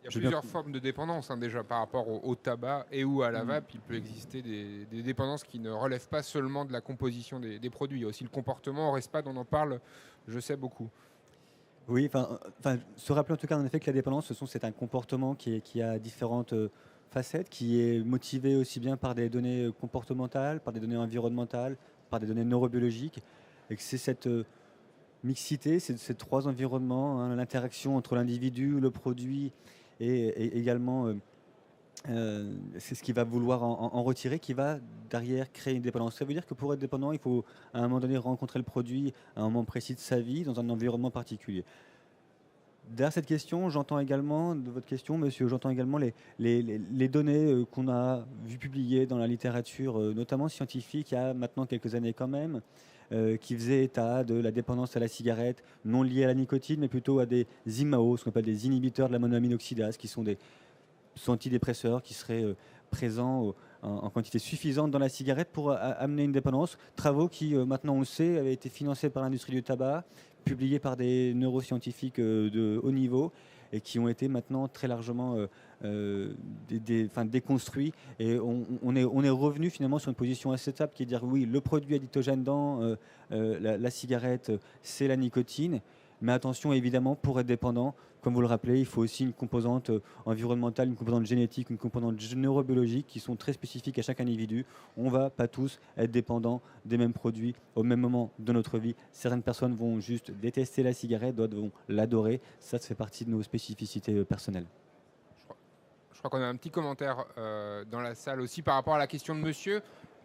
Il y a plusieurs formes de dépendance déjà par rapport au tabac et ou à la vape. Il peut exister des dépendances qui ne relèvent pas seulement de la composition des produits. Il y a aussi le comportement. Au RESPAD, on en parle, je sais, beaucoup. Oui, se rappeler en tout cas en effet que la dépendance, c'est un comportement qui a différentes facettes, qui est motivé aussi bien par des données comportementales, par des données environnementales, par des données neurobiologiques, et que c'est cette mixité, ces trois environnements, l'interaction entre l'individu, le produit et également c'est ce qui va vouloir en retirer, qui va derrière créer une dépendance. Ça veut dire que pour être dépendant, il faut à un moment donné rencontrer le produit à un moment précis de sa vie, dans un environnement particulier. Derrière cette question, j'entends également, de votre question, monsieur, j'entends également les données qu'on a vues publiées dans la littérature, notamment scientifique, il y a maintenant quelques années quand même, qui faisaient état de la dépendance à la cigarette, non liée à la nicotine, mais plutôt à des IMAO, ce qu'on appelle des inhibiteurs de la monoamine oxydase, qui sont des antidépresseurs qui seraient présents en quantité suffisante dans la cigarette pour amener une dépendance. Travaux qui, maintenant on le sait, avaient été financés par l'industrie du tabac, publiés par des neuroscientifiques de haut niveau et qui ont été maintenant très largement déconstruits. Et on est revenu finalement sur une position assez stable qui est de dire oui, le produit addictogène dans la cigarette, c'est la nicotine. Mais attention, évidemment, pour être dépendant, comme vous le rappelez, il faut aussi une composante environnementale, une composante génétique, une composante neurobiologique qui sont très spécifiques à chaque individu. On ne va pas tous être dépendants des mêmes produits au même moment de notre vie. Certaines personnes vont juste détester la cigarette, d'autres vont l'adorer. Ça fait partie de nos spécificités personnelles. Je crois qu'on a un petit commentaire dans la salle aussi par rapport à la question de monsieur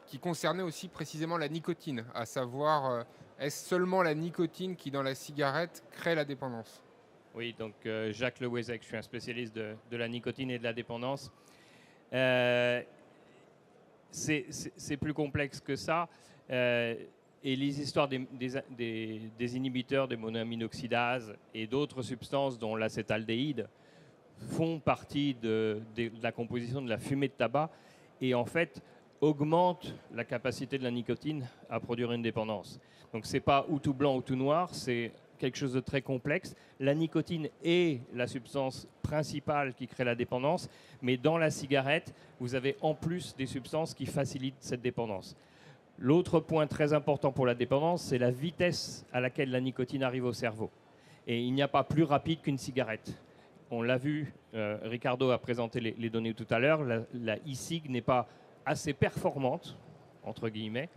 qui concernait aussi précisément la nicotine, à savoir est-ce seulement la nicotine qui dans la cigarette crée la dépendance? Oui, donc Jacques Lewezek, je suis un spécialiste de la nicotine et de la dépendance. C'est plus complexe que ça. Et les histoires des inhibiteurs des monoamine oxydase et d'autres substances dont l'acétaldéhyde font partie de la composition de la fumée de tabac et en fait augmentent la capacité de la nicotine à produire une dépendance. Donc ce n'est pas ou tout blanc ou tout noir, c'est quelque chose de très complexe. La nicotine est la substance principale qui crée la dépendance, mais dans la cigarette, vous avez en plus des substances qui facilitent cette dépendance. L'autre point très important pour la dépendance, c'est la vitesse à laquelle la nicotine arrive au cerveau. Et il n'y a pas plus rapide qu'une cigarette. On l'a vu, Ricardo a présenté les données tout à l'heure, la e-cig n'est pas assez performante, entre guillemets,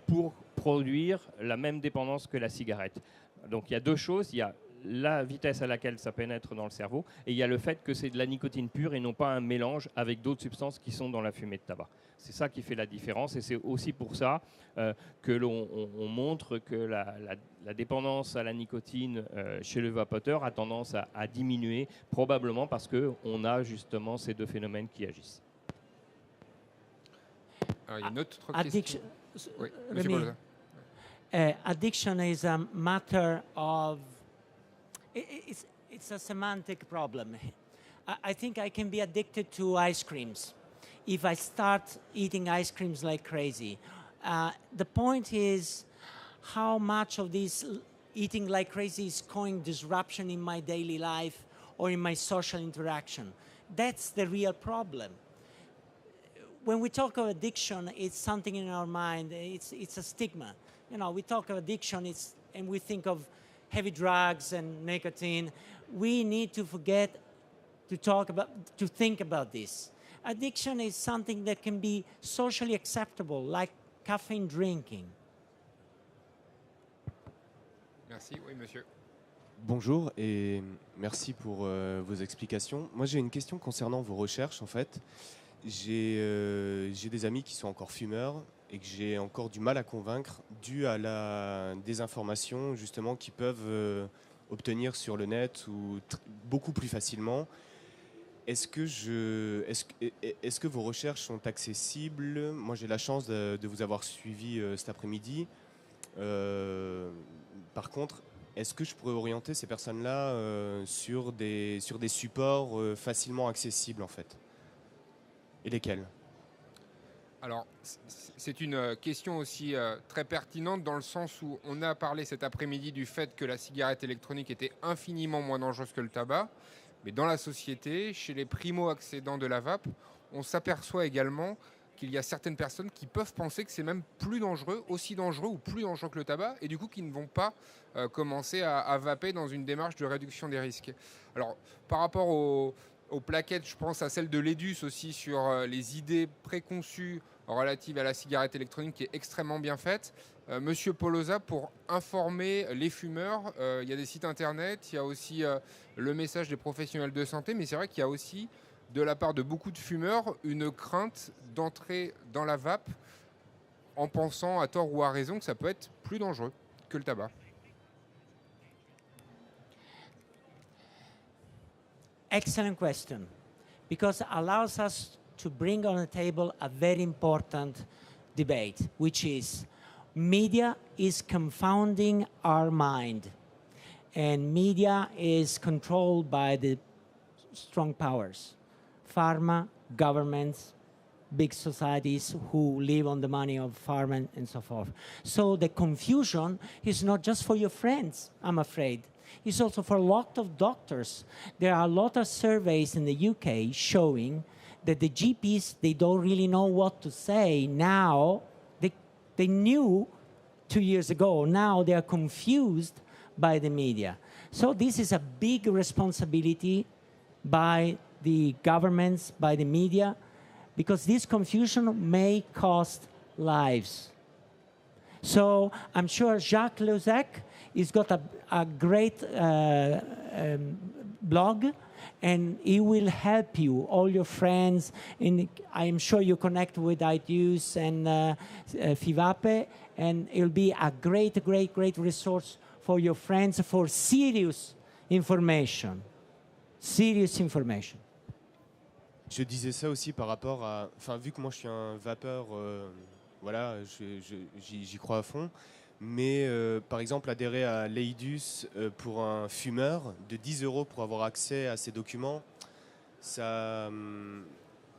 pour produire la même dépendance que la cigarette. Donc il y a deux choses, il y a la vitesse à laquelle ça pénètre dans le cerveau et il y a le fait que c'est de la nicotine pure et non pas un mélange avec d'autres substances qui sont dans la fumée de tabac. C'est ça qui fait la différence et c'est aussi pour ça que l'on montre que la dépendance à la nicotine chez le vapoteur a tendance à diminuer, probablement parce qu'on a justement ces deux phénomènes qui agissent. Alors, il y a une autre Addiction. question. Oui, Let Monsieur me- Boloza. Addiction is a matter of it's a semantic problem. I think I can be addicted to ice creams if I start eating ice creams like crazy. The point is how much of this eating like crazy is causing disruption in my daily life or in my social interaction. That's the real problem. When we talk of addiction, it's something in our mind. It's a stigma. You know, we talk of addiction, and we think of heavy drugs and nicotine. We need to forget to think about this. Addiction is something that can be socially acceptable, like caffeine drinking. Merci, oui, monsieur. Bonjour et merci pour vos explications. Moi, j'ai une question concernant vos recherches, en fait. J'ai des amis qui sont encore fumeurs et que j'ai encore du mal à convaincre dû à la désinformation justement qu'ils peuvent obtenir sur le net ou beaucoup plus facilement. Est-ce que vos recherches sont accessibles? Moi, j'ai la chance de vous avoir suivi cet après-midi. Par contre, est-ce que je pourrais orienter ces personnes-là sur des supports facilement accessibles en fait? Et lesquels? Alors, c'est une question aussi très pertinente dans le sens où on a parlé cet après-midi du fait que la cigarette électronique était infiniment moins dangereuse que le tabac. Mais dans la société, chez les primo-accédants de la vape, on s'aperçoit également qu'il y a certaines personnes qui peuvent penser que c'est même plus dangereux, aussi dangereux ou plus dangereux que le tabac, et du coup qui ne vont pas commencer à vaper dans une démarche de réduction des risques. Alors, par rapport aux plaquettes, je pense à celle de l'EDUS aussi sur les idées préconçues relatives à la cigarette électronique qui est extrêmement bien faite. Monsieur Poloza, pour informer les fumeurs, il y a des sites internet, il y a aussi le message des professionnels de santé, mais c'est vrai qu'il y a aussi, de la part de beaucoup de fumeurs, une crainte d'entrer dans la vape en pensant à tort ou à raison que ça peut être plus dangereux que le tabac. Excellent question, because it allows us to bring on the table a very important debate, which is media is confounding our mind, and media is controlled by the strong powers, pharma, governments, big societies who live on the money of pharma and so forth. So the confusion is not just for your friends, I'm afraid. It's also for a lot of doctors. There are a lot of surveys in the UK showing that the GPs, they don't really know what to say now. They knew 2 years ago. Now they are confused by the media. So this is a big responsibility by the governments, by the media, because this confusion may cost lives. So I'm sure Jacques Lozec has got a great blog, and he will help you, all your friends. And I'm sure you connect with IDUS and FIVAPE, and it'll be a great, great, great resource for your friends for serious information. Serious information. Je disais ça aussi par rapport à... Enfin, vu que moi je suis un vapeur, voilà, j'y crois à fond. Mais par exemple, adhérer à l'EIDUS pour un fumeur de 10 € pour avoir accès à ces documents, ça.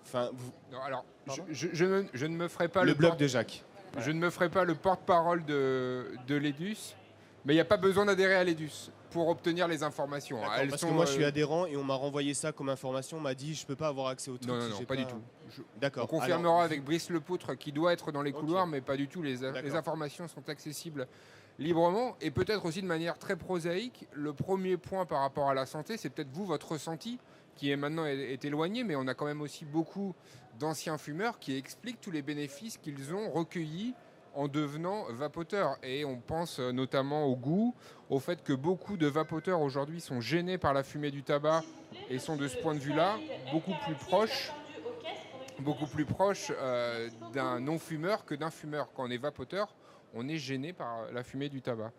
Enfin, Non, alors, Pardon je ne me ferai pas le blog porte- de Jacques. je ne me ferai pas le porte-parole de l'EDUS, mais il n'y a pas besoin d'adhérer à l'EDUS pour obtenir les informations. D'accord, Elles parce sont, que moi, je suis adhérent et on m'a renvoyé ça comme information. On m'a dit, je peux pas avoir accès au truc. Non, si non, j'ai pas du tout. On D'accord. confirmera Alors, avec Brice Lepoutre qui doit être dans les Ok. couloirs, mais pas du tout. Les D'accord. informations sont accessibles librement. Et peut-être aussi de manière très prosaïque, le premier point par rapport à la santé, c'est peut-être vous, votre ressenti, qui est maintenant est éloigné, mais on a quand même aussi beaucoup d'anciens fumeurs qui expliquent tous les bénéfices qu'ils ont recueillis en devenant vapoteurs. Et on pense notamment au goût, au fait que beaucoup de vapoteurs aujourd'hui sont gênés par la fumée du tabac et sont de ce point de vue-là beaucoup plus proches d'un non-fumeur que d'un fumeur. Quand on est vapoteur, on est gêné par la fumée du tabac.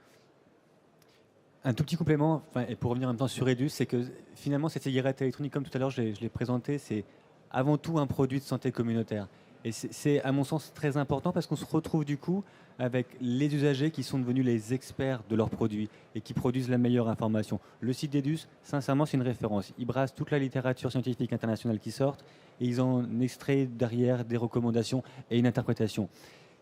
Un tout petit complément, et pour revenir en même temps sur Edus, c'est que finalement cette cigarette électronique, comme tout à l'heure je l'ai présenté, c'est avant tout un produit de santé communautaire. Et c'est à mon sens très important parce qu'on se retrouve du coup avec les usagers qui sont devenus les experts de leurs produits et qui produisent la meilleure information. Le site d'Edus, sincèrement, c'est une référence. Ils brassent toute la littérature scientifique internationale qui sort et ils en extraient derrière des recommandations et une interprétation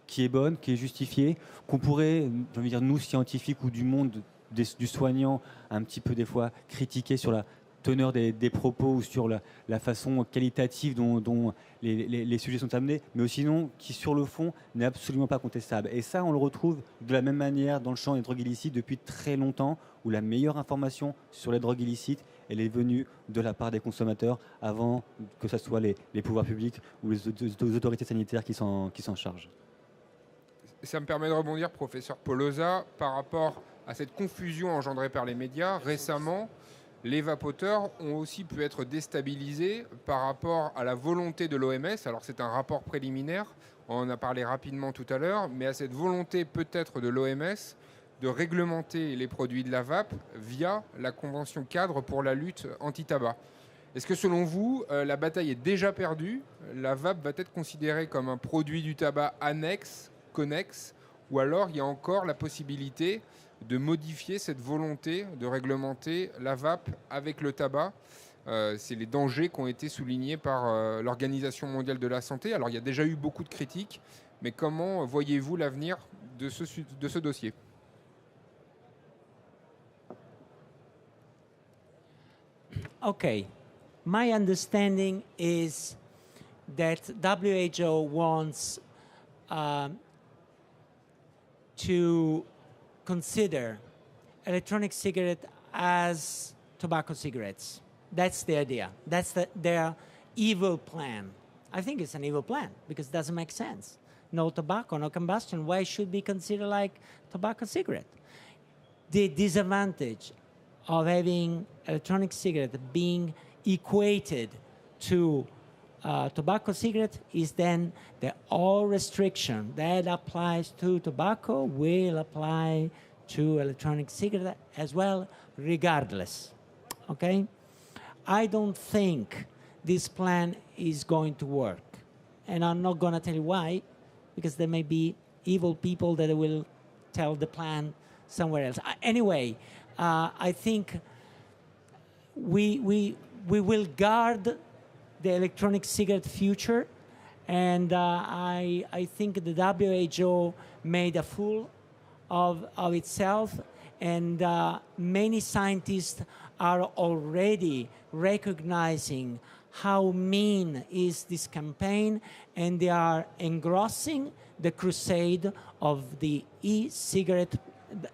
qui est bonne, qui est justifiée, qu'on pourrait, j'ai envie de dire, nous scientifiques ou du monde du soignant, un petit peu des fois critiquer sur la teneur des propos ou sur la façon qualitative dont les sujets sont amenés, mais sinon qui sur le fond n'est absolument pas contestable. Et ça, on le retrouve de la même manière dans le champ des drogues illicites depuis très longtemps, où la meilleure information sur les drogues illicites, elle est venue de la part des consommateurs avant que ce soit les pouvoirs publics ou les autorités sanitaires qui s'en chargent. Ça me permet de rebondir, professeur Polosa, par rapport à cette confusion engendrée par les médias. Récemment, les vapoteurs ont aussi pu être déstabilisés par rapport à la volonté de l'OMS. Alors c'est un rapport préliminaire, on en a parlé rapidement tout à l'heure, mais à cette volonté peut-être de l'OMS de réglementer les produits de la vape via la Convention cadre pour la lutte anti-tabac. Est-ce que selon vous, la bataille est déjà perdue? La vape va être considérée comme un produit du tabac annexe, connexe, ou alors il y a encore la possibilité de modifier cette volonté de réglementer la vape avec le tabac? C'est les dangers qui ont été soulignés par l'Organisation mondiale de la santé. Alors il y a déjà eu beaucoup de critiques, mais comment voyez-vous l'avenir de ce dossier? Okay, my understanding is that WHO wants to consider electronic cigarette as tobacco cigarettes. That's the idea. That's their evil plan. I think it's an evil plan because it doesn't make sense. No tobacco, no combustion. Why should be considered like tobacco cigarette? The disadvantage of having electronic cigarette being equated to tobacco cigarette is then that all restriction that applies to tobacco will apply to electronic cigarette as well, regardless. Okay? I don't think this plan is going to work. And I'm not going to tell you why, because there may be evil people that will tell the plan somewhere else. Anyway, I think we will guard the electronic cigarette future, and I think the WHO made a fool of itself, and many scientists are already recognizing how mean is this campaign, and they are engrossing the crusade of the e-cigarette,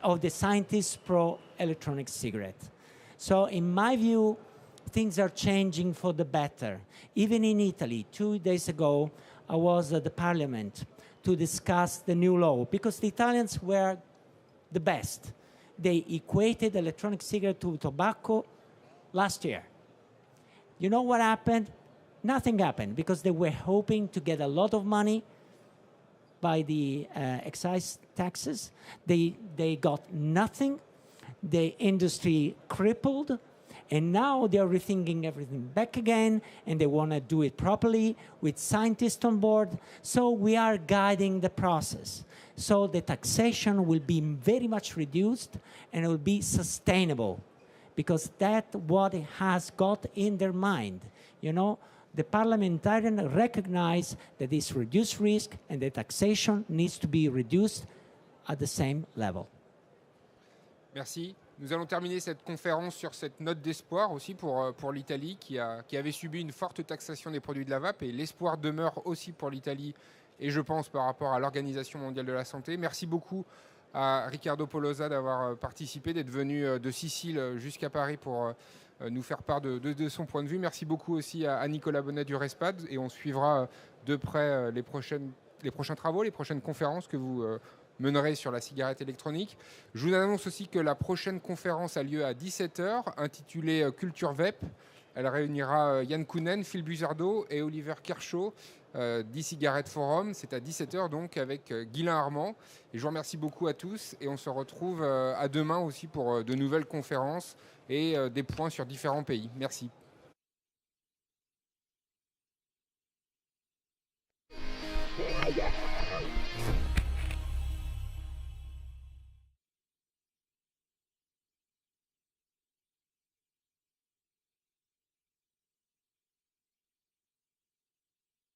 of the scientists pro-electronic cigarette. So in my view, things are changing for the better. Even in Italy, 2 days ago, I was at the parliament to discuss the new law because the Italians were the best. They equated electronic cigarette to tobacco last year. You know what happened? Nothing happened because they were hoping to get a lot of money by the excise taxes. They got nothing. The industry crippled, And now they are rethinking everything back again, and they want to do it properly with scientists on board. So we are guiding the process. So the taxation will be very much reduced, and it will be sustainable, because that's what it has got in their mind. You know, the parliamentarians recognize that this reduced risk and the taxation needs to be reduced at the same level. Merci. Nous allons terminer cette conférence sur cette note d'espoir aussi pour l'Italie qui avait subi une forte taxation des produits de la vape, et l'espoir demeure aussi pour l'Italie et je pense par rapport à l'Organisation mondiale de la santé. Merci beaucoup à Riccardo Polosa d'avoir participé, d'être venu de Sicile jusqu'à Paris pour nous faire part de son point de vue. Merci beaucoup aussi à Nicolas Bonnet du RESPAD, et on suivra de près les prochains travaux, les prochaines conférences que vous mènerez sur la cigarette électronique. Je vous annonce aussi que la prochaine conférence a lieu à 17h, intitulée Culture Vape. Elle réunira Yann Kounen, Phil Buzardo et Oliver Kershaw d'e-Cigarette Forum. C'est à 17h donc avec Guylain Armand. Et je vous remercie beaucoup à tous, et on se retrouve à demain aussi pour de nouvelles conférences et des points sur différents pays. Merci. Yeah.